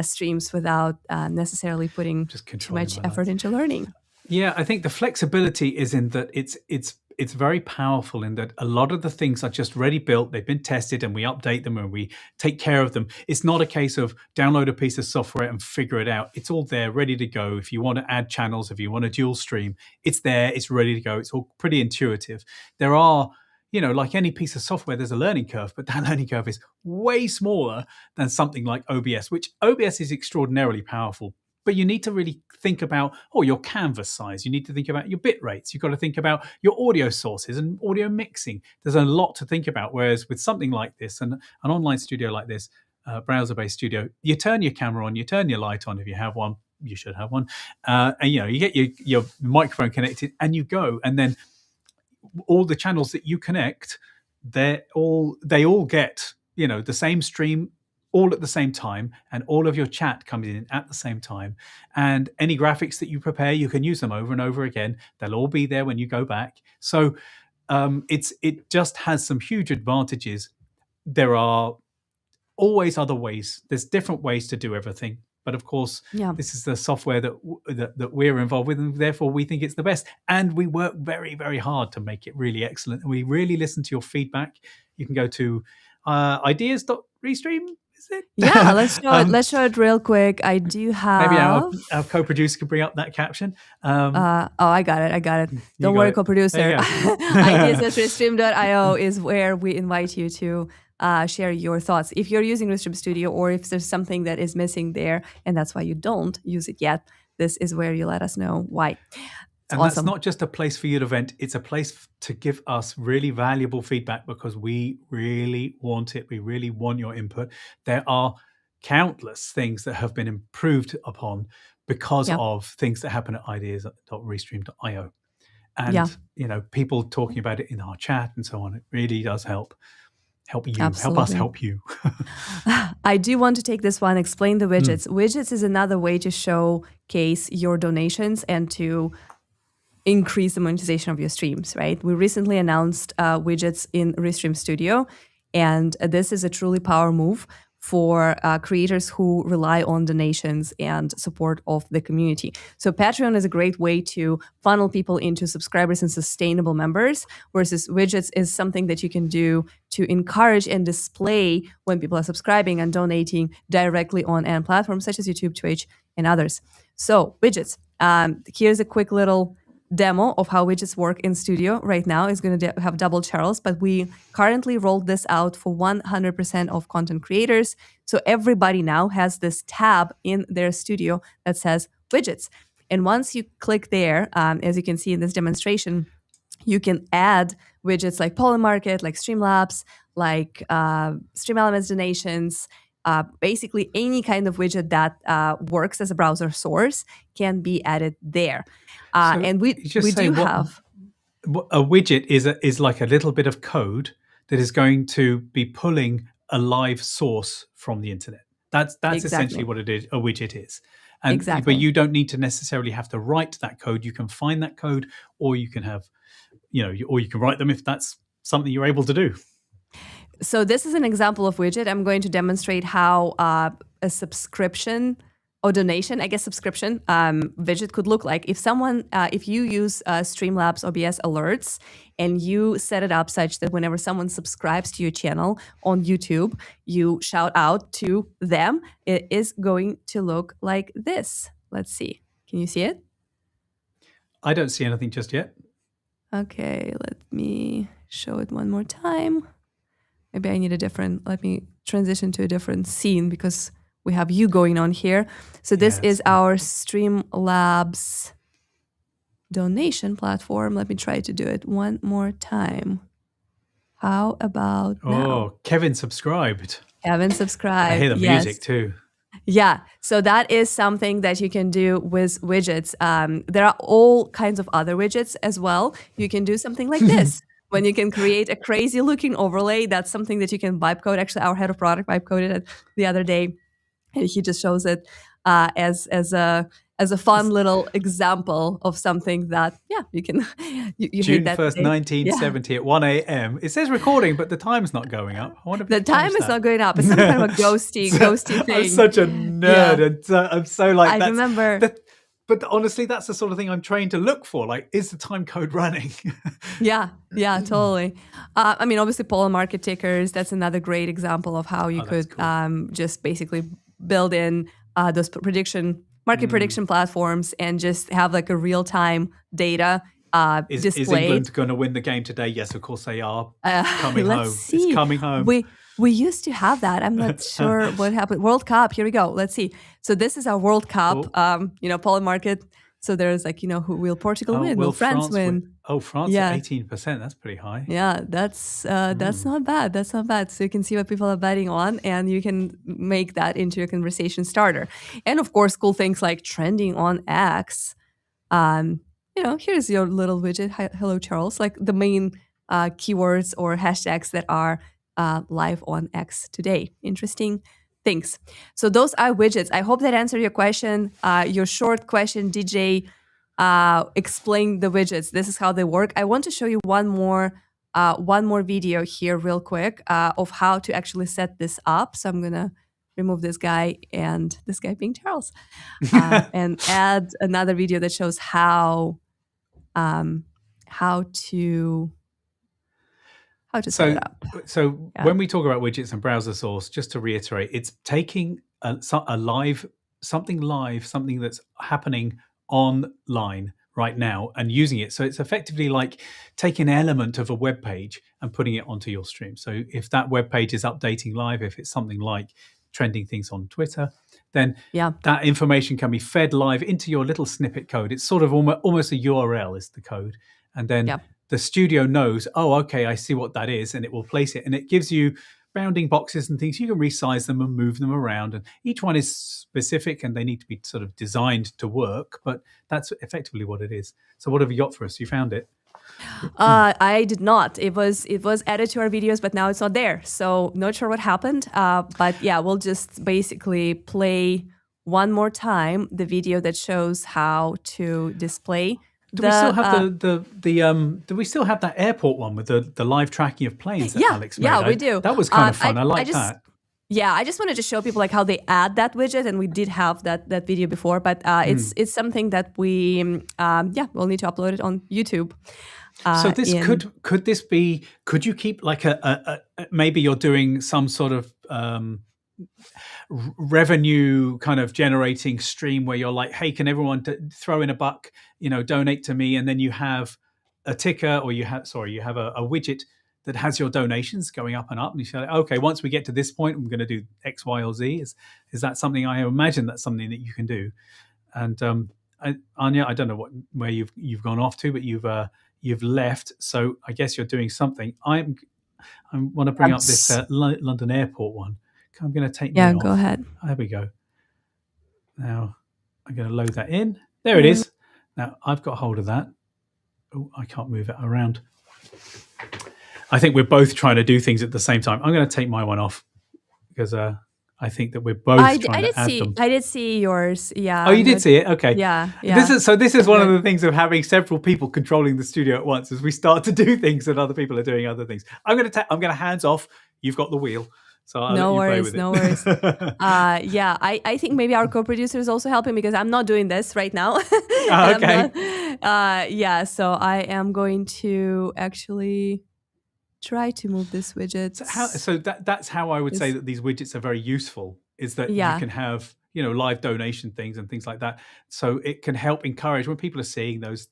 streams without necessarily putting too much effort into learning. Yeah, I think the flexibility is in that it's very powerful in that a lot of the things are just ready built, they've been tested, and we update them and we take care of them. It's not a case of download a piece of software and figure it out. It's all there, ready to go. If you want to add channels, if you want to dual stream, it's there, it's ready to go. It's all pretty intuitive. There are, like any piece of software, there's a learning curve, but that learning curve is way smaller than something like OBS, which OBS is extraordinarily powerful. But you need to really think about your canvas size. You need to think about your bit rates. You've got to think about your audio sources and audio mixing. There's a lot to think about. Whereas with something like this, and an online studio like this, browser-based studio, you turn your camera on, you turn your light on if you have one. You should have one. And you get your microphone connected, and you go. And then all the channels that you connect, they all get the same stream, all at the same time, and all of your chat comes in at the same time. And any graphics that you prepare, you can use them over and over again. They'll all be there when you go back. So it just has some huge advantages. There are always other ways. There's different ways to do everything. But of course, this is the software that we're involved with, and therefore we think it's the best. And we work very, very hard to make it really excellent. And we really listen to your feedback. You can go to ideas.restream. Is it? Yeah, let's show it. Let's show it real quick. I do have. Maybe our co-producer can bring up that caption. I got it. Don't worry, co-producer. Ideas@restream.io is where we invite you to share your thoughts. If you're using Restream Studio, or if there's something that is missing there, and that's why you don't use it yet, this is where you let us know why. And awesome. That's not just a place for you to vent. It's a place to give us really valuable feedback, because we really want it. We really want your input. There are countless things that have been improved upon because of things that happen at ideas.restream.io. And, people talking about it in our chat and so on. It really does help you. Absolutely. Help us help you. I do want to take this one, explain the widgets. Widgets is another way to showcase your donations and to increase the monetization of your streams, right? We recently announced widgets in Restream Studio, and this is a truly power move for creators who rely on donations and support of the community. So Patreon is a great way to funnel people into subscribers and sustainable members, versus widgets is something that you can do to encourage and display when people are subscribing and donating directly on end platforms such as YouTube, Twitch, and others. So widgets, here's a quick little demo of how widgets work in Studio right now. Is going to have double channels, but we currently rolled this out for 100% of content creators. So everybody now has this tab in their Studio that says widgets. And once you click there, as you can see in this demonstration, you can add widgets like Polymarket, like Streamlabs, like Stream Elements donations. Basically, any kind of widget that works as a browser source can be added there. And we do have a widget is like a little bit of code that is going to be pulling a live source from the internet. That's essentially what it is. A widget is. And but you don't need to necessarily have to write that code. You can find that code, or you can have, or you can write them if that's something you're able to do. So this is an example of widget. I'm going to demonstrate how a subscription or donation, I guess subscription widget could look like. If you use Streamlabs OBS alerts and you set it up such that whenever someone subscribes to your channel on YouTube, you shout out to them, it is going to look like this. Let's see. Can you see it? I don't see anything just yet. Okay, let me show it one more time. Maybe I need let me transition to a different scene because we have you going on here. So this is our Streamlabs donation platform. Let me try to do it one more time. How about now? Oh, Kevin subscribed. Kevin subscribed. I hear the music too. Yeah, so that is something that you can do with widgets. There are all kinds of other widgets as well. You can do something like this. When you can create a crazy looking overlay, that's something that you can vibe code. Actually, our head of product vibe coded it the other day, and he just shows it as a fun little example of something that you can. You June 1st, 1970 at 1 a.m. It says recording, but the time's not going up. I wonder if the time is not going up. It's some kind of a ghosty thing. I'm such a nerd, and I'm so like. I remember. But honestly, that's the sort of thing I'm trained to look for. Like, is the time code running? Yeah, totally. I mean, obviously, Polymarket tickers, that's another great example of how you could just basically build in those market prediction platforms and just have like a real-time data displayed. Is England going to win the game today? Yes, of course they are. Coming home. See. It's coming home. We used to have that. I'm not sure what happened. World Cup. Here we go. Let's see. So this is our World Cup. Polymarket. So there's like, who will Portugal win? Will France win? Oh, France at 18%. That's pretty high. Yeah, that's not bad. That's not bad. So you can see what people are betting on, and you can make that into a conversation starter. And of course, cool things like trending on X. Here's your little widget. Hello, Charles. Like the main keywords or hashtags that are live on X today. Interesting things. So those are widgets. I hope that answered your question. Your short question, DJ, explain the widgets. This is how they work. I want to show you one more video here real quick of how to actually set this up. So I'm going to remove this guy and this guy being Charles, and add another video that shows how to set it up. So when we talk about widgets and browser source, just to reiterate, it's taking something that's happening online right now and using it. So it's effectively like taking an element of a web page and putting it onto your stream. So if that web page is updating live, if it's something like trending things on Twitter, then that information can be fed live into your little snippet code. It's sort of almost a URL is the code. And then the studio knows, oh, okay, I see what that is, and it will place it. And it gives you bounding boxes and things. You can resize them and move them around. And each one is specific and they need to be sort of designed to work. But that's effectively what it is. So what have you got for us? You found it? I did not. It was added to our videos, but now it's not there. So not sure what happened. But yeah, we'll just basically play one more time the video that shows how to display. Do we still have do we still have that airport one with the live tracking of planes that Alex made? Yeah, we do. That was kind of fun. I like that. Yeah, I just wanted to show people like how they add that widget, and we did have that video before, but it's something that we we'll need to upload it on YouTube. So this could you keep like a maybe you're doing some sort of revenue kind of generating stream where you're like, hey, can everyone throw in a buck, donate to me, and then you have a ticker, or you have a widget that has your donations going up and up, and you say, okay, once we get to this point, I'm going to do X, Y, or Z. Is that something? I imagine that's something that you can do. And Anya, I don't know where you've gone off to, but you've left, so I guess you're doing something. I want to bring up this London Airport one. I'm going to take me off. Go ahead. There we go. Now I'm going to load that in. There it is. Now I've got hold of that. Oh, I can't move it around. I think we're both trying to do things at the same time. I'm going to take my one off because I think that we're both trying to add them. I did see yours. Yeah. Oh, you did see it? Okay. Yeah. This is one of the things of having several people controlling the studio at once as we start to do things and other people are doing other things. I'm going to hands off. You've got the wheel. So I'll no let you worries, play with it. No worries. I think maybe our co-producer is also helping because I'm not doing this right now. Okay. So I am going to actually try to move this widget. So that's how I would say that these widgets are very useful, is that you can have live donation things and things like that. So it can help encourage when people are seeing those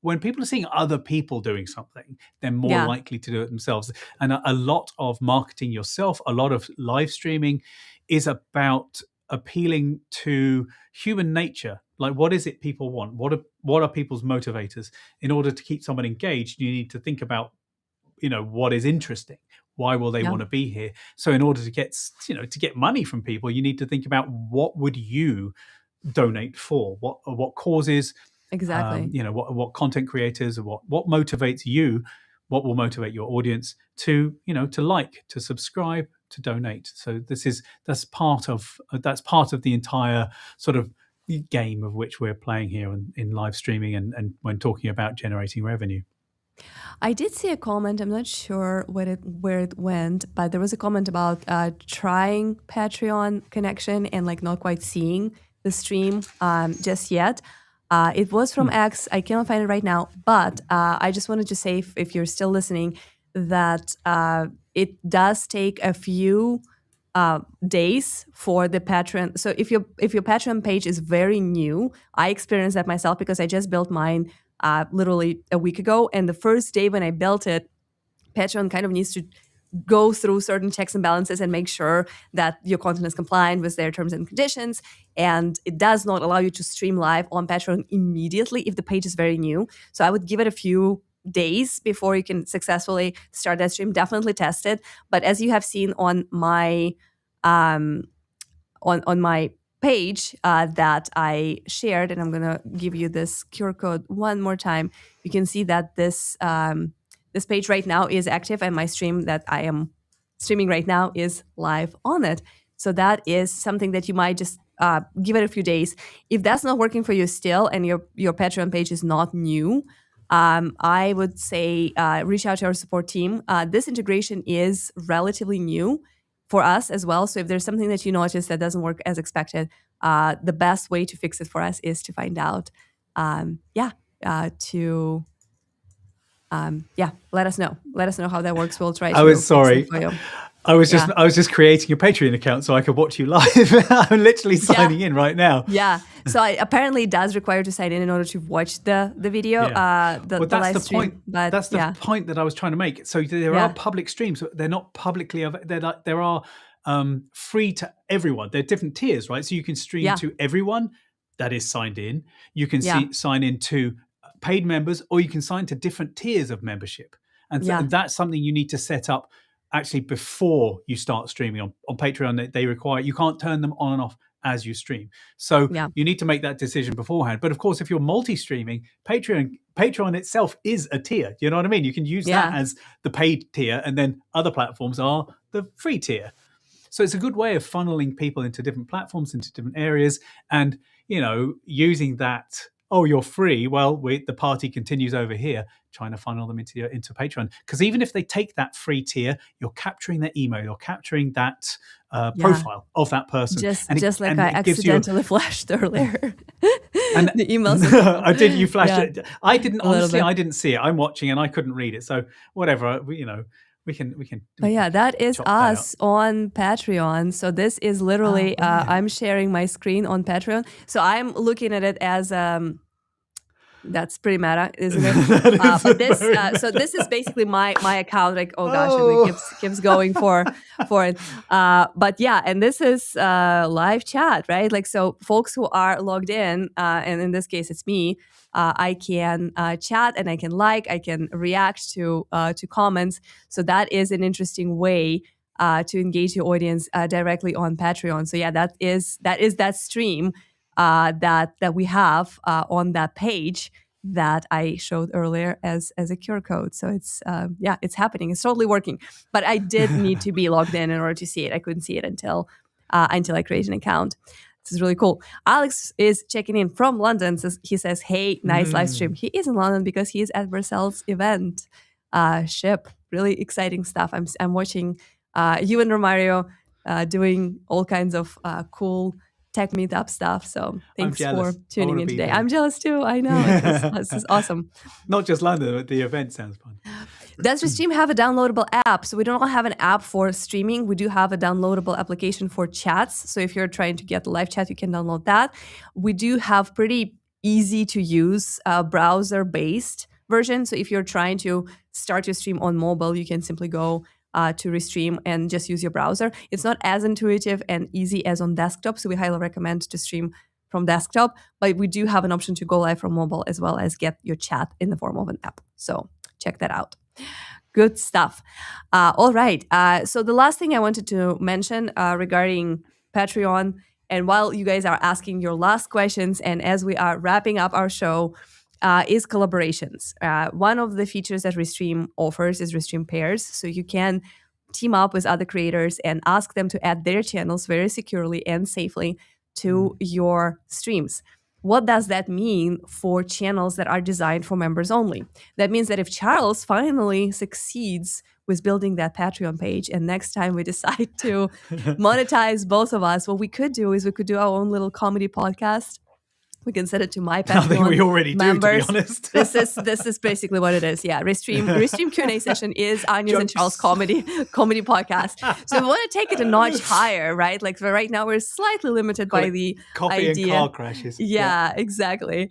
when people are seeing other people doing something, they're more likely to do it themselves. And a lot of marketing yourself, a lot of live streaming is about appealing to human nature. Like, what is it people want? What are people's motivators? In order to keep someone engaged, you need to think about, what is interesting. Why will they want to be here? So in order to get money from people, you need to think about what would you donate for? What causes? Exactly. What content creators, or what motivates you, what will motivate your audience to to subscribe, to donate. So that's part of the entire sort of game of which we're playing here in live streaming and when talking about generating revenue. I did see a comment. I'm not sure where it went, but there was a comment about trying Patreon connection and like not quite seeing the stream just yet. It was from X. I cannot find it right now, but I just wanted to say, if you're still listening, that it does take a few days for the Patreon. So if your Patreon page is very new, I experienced that myself because I just built mine literally a week ago, and the first day when I built it, Patreon kind of needs to go through certain checks and balances and make sure that your content is compliant with their terms and conditions. And it does not allow you to stream live on Patreon immediately if the page is very new. So I would give it a few days before you can successfully start that stream. Definitely test it. But as you have seen on my on my page that I shared, and I'm gonna give you this QR code one more time, you can see that this page right now is active, and my stream that I am streaming right now is live on it. So that is something that you might just give it a few days. If that's not working for you still, and your Patreon page is not new, I would say reach out to our support team. This integration is relatively new. for us as well. So if there's something that you notice that doesn't work as expected, the best way to fix it for us is to find out. Let us know. Let us know how that works. We'll try to I was fix sorry. it for you. I was just creating a Patreon account so I could watch you live. I'm literally signing in right now. Yeah. So apparently it does require to sign in order to watch the video, the live stream. Point. But that's the point that I was trying to make. So there are public streams. They're not publicly. There are free to everyone. They're different tiers, right? So you can stream to everyone that is signed in. You can sign in to paid members, or you can sign to different tiers of membership. And that's something you need to set up actually before you start streaming on Patreon. They require, you can't turn them on and off as you stream. So you need to make that decision beforehand. But of course, if you're multi-streaming, Patreon itself is a tier. You know what I mean? You can use that as the paid tier, and then other platforms are the free tier. So it's a good way of funneling people into different platforms, into different areas, and, you know, using that, oh, you're free. Well, the party continues over here, trying to funnel them into Patreon. Because even if they take that free tier, you're capturing their email, you're capturing that profile of that person. Just like I accidentally flashed earlier. And the emails. I did. You flashed it. I didn't. Honestly, I didn't see it. I'm watching and I couldn't read it. So whatever. We can. But yeah, that is us on Patreon. So this is literally, I'm sharing my screen on Patreon. So I'm looking at it as, that's pretty meta, isn't it? But this, so this is basically my account. Like, oh gosh, it keeps going for it. But yeah, and this is live chat, right? Like, so folks who are logged in, and in this case it's me, I can chat and I can react to comments. So that is an interesting way to engage your audience directly on Patreon. So yeah, that is that stream that we have on that page that I showed earlier as a QR code. So it's it's happening. It's totally working. But I did need to be logged in order to see it. I couldn't see it until I created an account. This is really cool. Alex is checking in from London. He says, hey, nice live stream. He is in London because he is at Vercel's event. Ship. Really exciting stuff. I'm watching you and Romario doing all kinds of cool tech meetup stuff. So thanks for tuning in today. I'm jealous too. I know. This is awesome. Not just London, but the event sounds fun. Does Restream have a downloadable app? So we don't have an app for streaming. We do have a downloadable application for chats. So if you're trying to get the live chat, you can download that. We do have pretty easy to use browser-based version. So if you're trying to start your stream on mobile, you can simply go to Restream and just use your browser. It's not as intuitive and easy as on desktop. So we highly recommend to stream from desktop. But we do have an option to go live from mobile as well as get your chat in the form of an app. So check that out. Good stuff. All right. So the last thing I wanted to mention regarding Patreon, and while you guys are asking your last questions, and as we are wrapping up our show, is collaborations. One of the features that Restream offers is Restream Pairs. So you can team up with other creators and ask them to add their channels very securely and safely to your streams. What does that mean for channels that are designed for members only? That means that if Charles finally succeeds with building that Patreon page, and next time we decide to monetize both of us, what we could do is we could do our own little comedy podcast. We can set it to my Patreon. I think we already members. Do, to be honest. This is basically what it is. Yeah, Restream Q&A session is Anya's and Charles comedy podcast. So we want to take it a notch higher, right? Like right now we're slightly limited by the coffee idea. and car crashes. Yeah, exactly.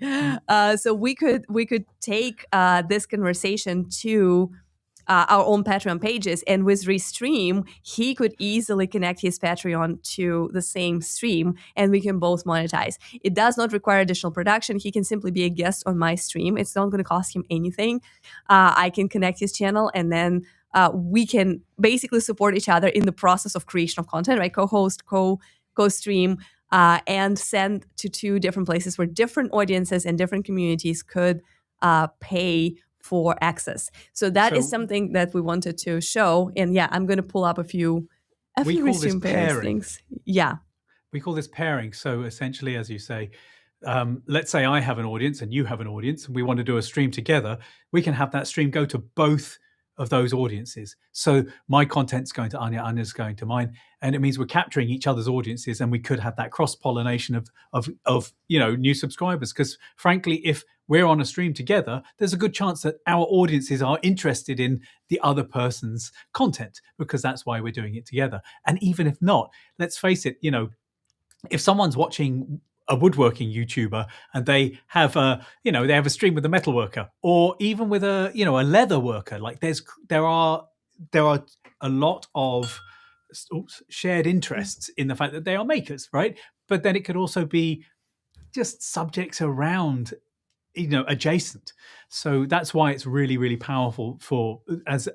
So we could take this conversation to our own Patreon pages, and with Restream, he could easily connect his Patreon to the same stream, and we can both monetize. It does not require additional production. He can simply be a guest on my stream. It's not going to cost him anything. I can connect his channel, and then we can basically support each other in the process of creation of content, right? Co-host, co-stream, and send to two different places where different audiences and different communities could pay for access. So that is something that we wanted to show. And yeah, I'm going to pull up a few Restream Pairs things. Yeah. We call this pairing. So essentially, as you say, let's say I have an audience and you have an audience and we want to do a stream together. We can have that stream go to both of those audiences. So my content's going to Anya, Anya's going to mine, and it means we're capturing each other's audiences, and we could have that cross-pollination of new subscribers. Because frankly, if we're on a stream together, there's a good chance that our audiences are interested in the other person's content, because that's why we're doing it together. And even if not, let's face it, if someone's watching a woodworking YouTuber and they have a stream with a metal worker, or even with a leather worker, like there are a lot of shared interests in the fact that they are makers, right? But then it could also be just subjects around adjacent. So that's why it's really, really powerful for, as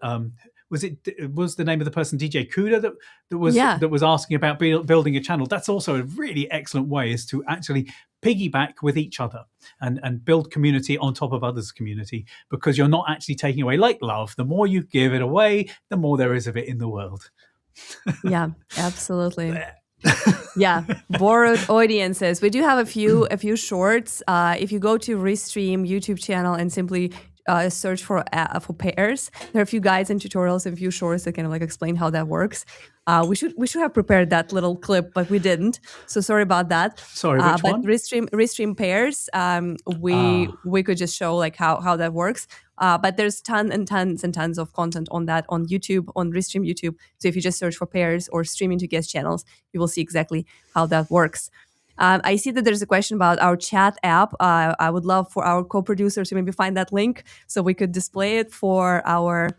was the name of the person, DJ Kuda, that was asking about building a channel. That's also a really excellent way, is to actually piggyback with each other and build community on top of others' community, because you're not actually taking away, like love. The more you give it away, the more there is of it in the world. Yeah, absolutely. Yeah, borrowed audiences. We do have a few shorts. If you go to Restream YouTube channel and simply search for pairs, there are a few guides and tutorials and a few shorts that kind of like explain how that works. We should have prepared that little clip, but we didn't. So sorry about that. Sorry, which one? Restream pairs. We could just show like how that works. But there's tons and tons of content on that on YouTube, on Restream YouTube. So if you just search for pairs or streaming to guest channels, you will see exactly how that works. I see that there's a question about our chat app. I would love for our co-producers to maybe find that link so we could display it for our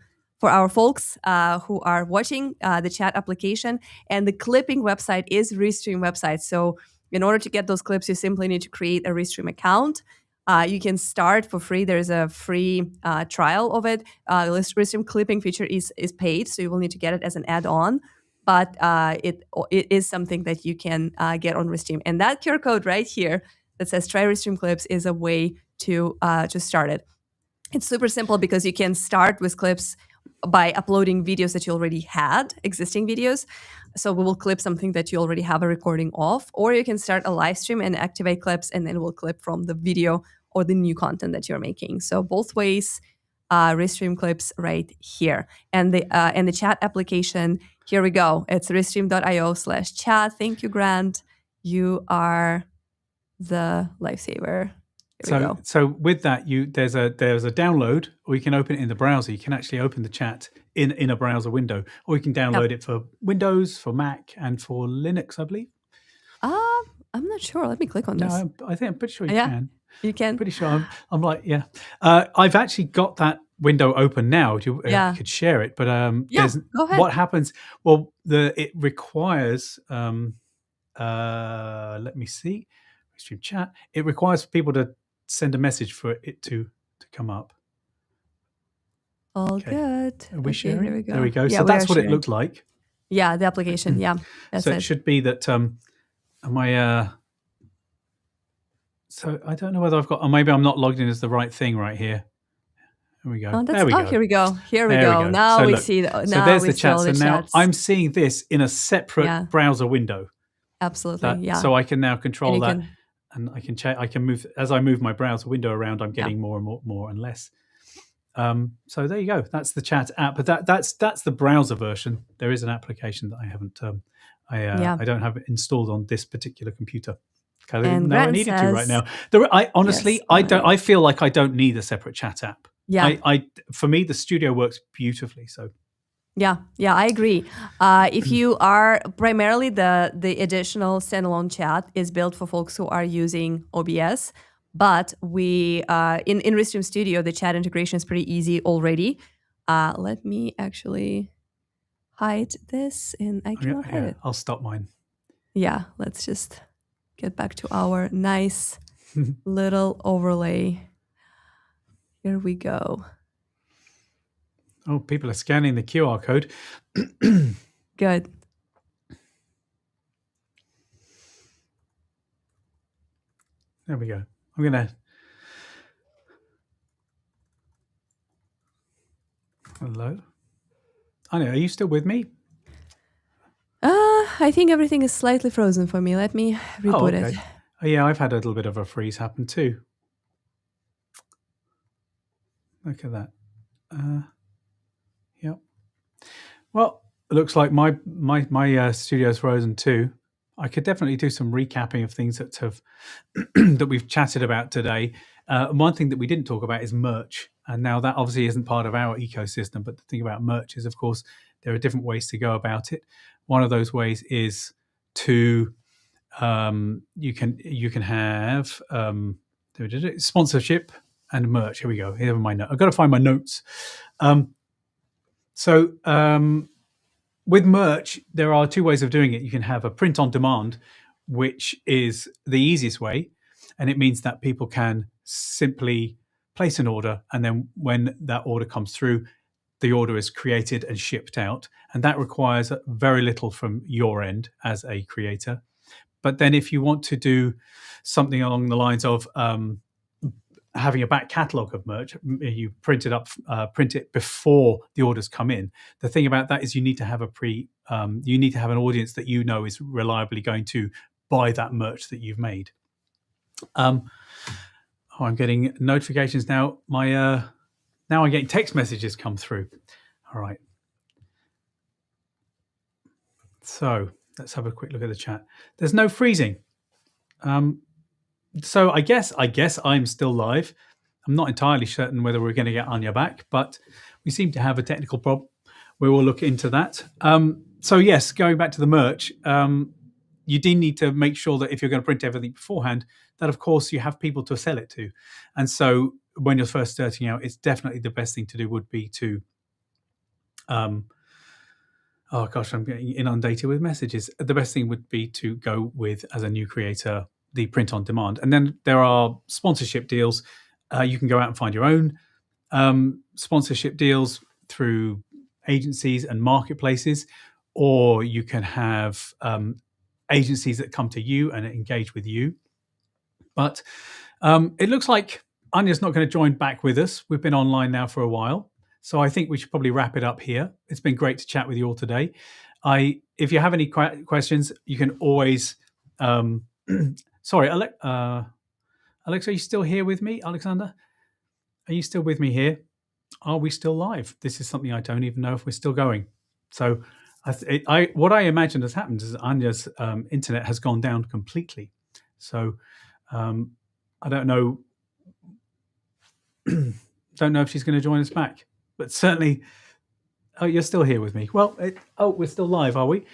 folks who are watching the chat application. And the clipping website is Restream website. So in order to get those clips, you simply need to create a Restream account. You can start for free. There's a free trial of it. Restream clipping feature is paid, so you will need to get it as an add-on. But it is something that you can get on Restream. And that QR code right here that says try Restream clips is a way to start it. It's super simple because you can start with clips by uploading videos that you already had, existing videos. So we will clip something that you already have a recording of, or you can start a live stream and activate clips, and then we'll clip from the video or the new content that you're making. So both ways, Restream clips right here. And the chat application, here we go. It's restream.io/chat. Thank you, Grant. You are the lifesaver. So with that, there's a download, or you can open it in the browser. You can actually open the chat in a browser window, or you can download it for Windows, for Mac, and for Linux, I believe. I'm not sure. Let me click on this. I think I'm pretty sure you can. You can. I'm pretty sure. I'm like, yeah. I've actually got that window open now. You could share it, but go ahead. What happens? Well, it requires. Let me see. Stream chat. It requires people to send a message for it to come up. All good. Are we sharing? Here we go. There we go. Yeah, so that's what it looked like. Yeah, the application. Yeah, that's so it should be that. So I don't know whether I've got, or maybe I'm not logged in as the right thing right here. Here we go. There we go. Here we go. Here we go. Now so we see. So there's the chat. So now I'm seeing this in a separate browser window. Absolutely. So I can now control that. And I can check. I can move as I move my browser window around. I'm getting more and more and less. So there you go. That's the chat app. But that's the browser version. There is an application that I haven't. I don't have it installed on this particular computer. I didn't know I needed to right now. I honestly, I don't. I feel like I don't need a separate chat app. Yeah. For me, the studio works beautifully. So. Yeah, I agree. If you are primarily the additional standalone chat is built for folks who are using OBS, but we in Restream Studio the chat integration is pretty easy already. Let me actually hide this, and I cannot hide it. I'll stop mine. Yeah, let's just get back to our nice little overlay. Here we go. Oh, people are scanning the QR code. Good. There we go. I'm going to... Hello? Anya, are you still with me? I think everything is slightly frozen for me. Let me reboot it. Oh, yeah, I've had a little bit of a freeze happen too. Look at that. Yeah. Well, it looks like my studio's frozen too. I could definitely do some recapping of things that have that we've chatted about today. One thing that we didn't talk about is merch, and now that obviously isn't part of our ecosystem. But the thing about merch is, of course, there are different ways to go about it. One of those ways is to you can have sponsorship and merch. Here we go. Here are my notes. I've got to find my notes. So with merch, there are two ways of doing it. You can have a print on demand, which is the easiest way, and it means that people can simply place an order, and then when that order comes through, the order is created and shipped out, and that requires very little from your end as a creator. But then if you want to do something along the lines of having a back catalogue of merch, you print it before the orders come in. The thing about that is you need to have you need to have an audience that you know is reliably going to buy that merch that you've made. I'm getting notifications now. Now I'm getting text messages come through. All right. So let's have a quick look at the chat. There's no freezing. So I guess I'm still live. I'm not entirely certain whether we're going to get Anya back, but we seem to have a technical problem. We will look into that. So yes, going back to the merch, you do need to make sure that if you're going to print everything beforehand, that of course you have people to sell it to. And so when you're first starting out, it's definitely the best thing to do would be to oh gosh, I'm getting inundated with messages. The best thing would be to go with, as a new creator, the print on demand. And then there are sponsorship deals. You can go out and find your own sponsorship deals through agencies and marketplaces, or you can have agencies that come to you and engage with you. But it looks like Anya's not going to join back with us. We've been online now for a while. So I think we should probably wrap it up here. It's been great to chat with you all today. If you have any questions, you can always... sorry, Alexa, are you still here with me, Alexander? Are you still with me here? Are we still live? This is something I don't even know if we're still going. So what I imagine has happened is Anya's internet has gone down completely. So I don't know. Don't know if she's going to join us back. But certainly, oh, you're still here with me. Well, we're still live, are we?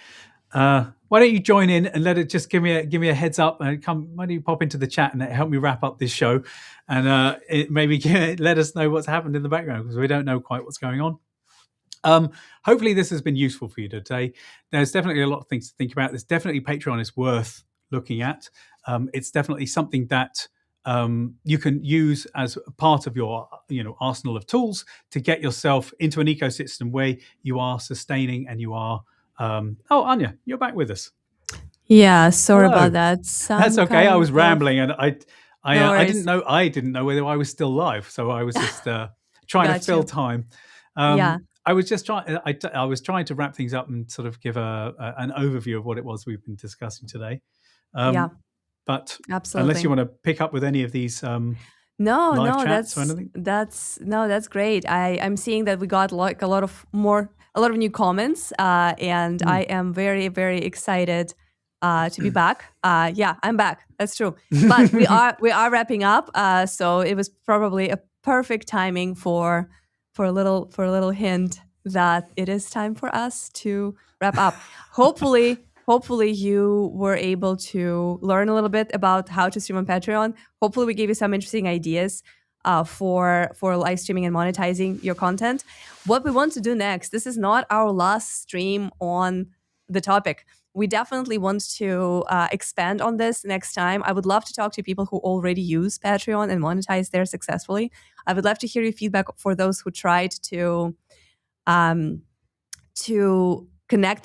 Why don't you join in and let it just give me a heads up and why don't you pop into the chat and help me wrap up this show and maybe let us know what's happened in the background because we don't know quite what's going on. Hopefully this has been useful for you today. There's definitely a lot of things to think about. There's definitely Patreon is worth looking at. It's definitely something that you can use as part of your arsenal of tools to get yourself into an ecosystem where you are sustaining and you are Anya, you're back with us. Yeah, sorry about that. That's okay. I was rambling and I didn't know whether I was still live, so I was just trying to fill time. I was just I was trying to wrap things up and sort of give an overview of what it was we've been discussing today. But absolutely. Unless you want to pick up with any of these that's great. I'm seeing that we got like a lot of new comments, and I am very, very excited to be back. I'm back. That's true. But we are wrapping up. So it was probably a perfect timing for a little hint that it is time for us to wrap up. Hopefully you were able to learn a little bit about how to stream on Patreon. Hopefully we gave you some interesting ideas for live streaming and monetizing your content. What we want to do next, this is not our last stream on the topic. We definitely want to expand on this next time. I would love to talk to people who already use Patreon and monetize there successfully. I would love to hear your feedback for those who tried to connect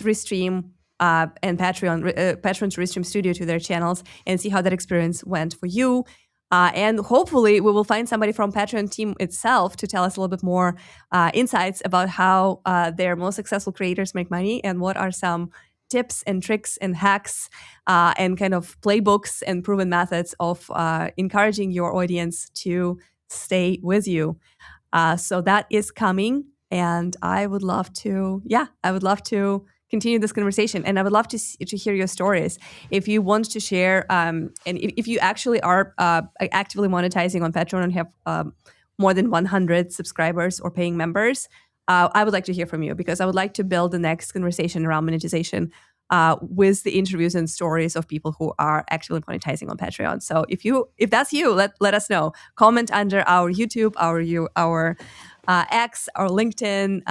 Restream and Patreon's Restream Studio to their channels and see how that experience went for you. And hopefully we will find somebody from Patreon team itself to tell us a little bit more insights about how their most successful creators make money and what are some tips and tricks and hacks and kind of playbooks and proven methods of encouraging your audience to stay with you. So that is coming. And I would love to, continue this conversation. And I would love to hear your stories. If you want to share, and if you actually are actively monetizing on Patreon and have more than 100 subscribers or paying members, I would like to hear from you, because I would like to build the next conversation around monetization with the interviews and stories of people who are actually monetizing on Patreon. So if that's you, let us know. Comment under our YouTube, our X, our LinkedIn,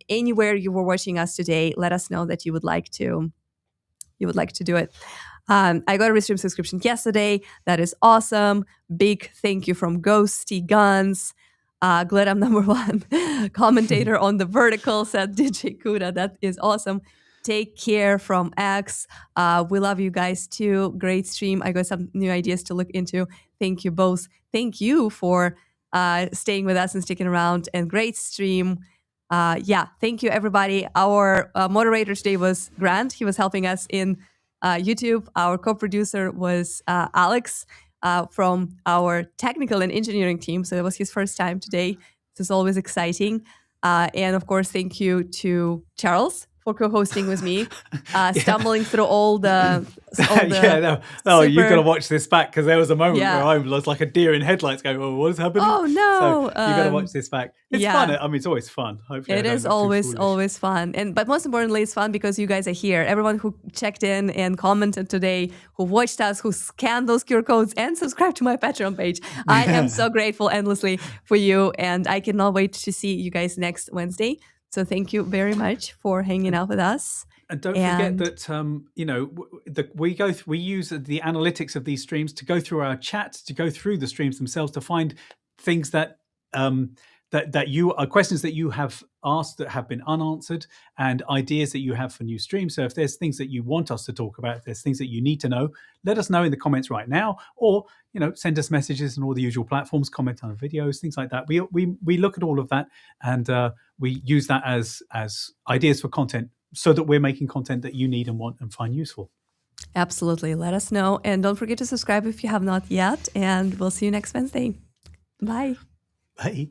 anywhere you were watching us today. Let us know that you would like to do it. I got a Restream subscription yesterday. That is awesome. Big thank you from Ghosty Guns. Glad I'm number one commentator on the vertical, said DJ Kuda. That is awesome. Take care from X. We love you guys too. Great stream. I got some new ideas to look into. Thank you both. Thank you for staying with us and sticking around, and great stream. Thank you everybody. Our moderator today was Grant. He was helping us in YouTube. Our co-producer was Alex from our technical and engineering team. So that was his first time today. This is always exciting. And of course, thank you to Charles for co-hosting with me, stumbling through all the you've got to watch this back, because there was a moment where I was like a deer in headlights going, oh, what is happening? Oh no. So you've got to watch this back. It's fun. I mean, it's always fun. Hopefully it is always fun. But most importantly, it's fun because you guys are here. Everyone who checked in and commented today, who watched us, who scanned those QR codes and subscribed to my Patreon page. I am so grateful endlessly for you, and I cannot wait to see you guys next Wednesday. So thank you very much for hanging out with us. And don't forget that we use the analytics of these streams to go through our chats, to go through the streams themselves, to find things that you are questions that you have asked that have been unanswered, and ideas that you have for new streams. So if there's things that you want us to talk about, if there's things that you need to know, let us know in the comments right now, or send us messages on all the usual platforms, comment on videos, things like that. We look at all of that, and we use that as ideas for content, so that we're making content that you need and want and find useful. Absolutely. Let us know, and don't forget to subscribe if you have not yet, and we'll see you next Wednesday. Bye. Bye.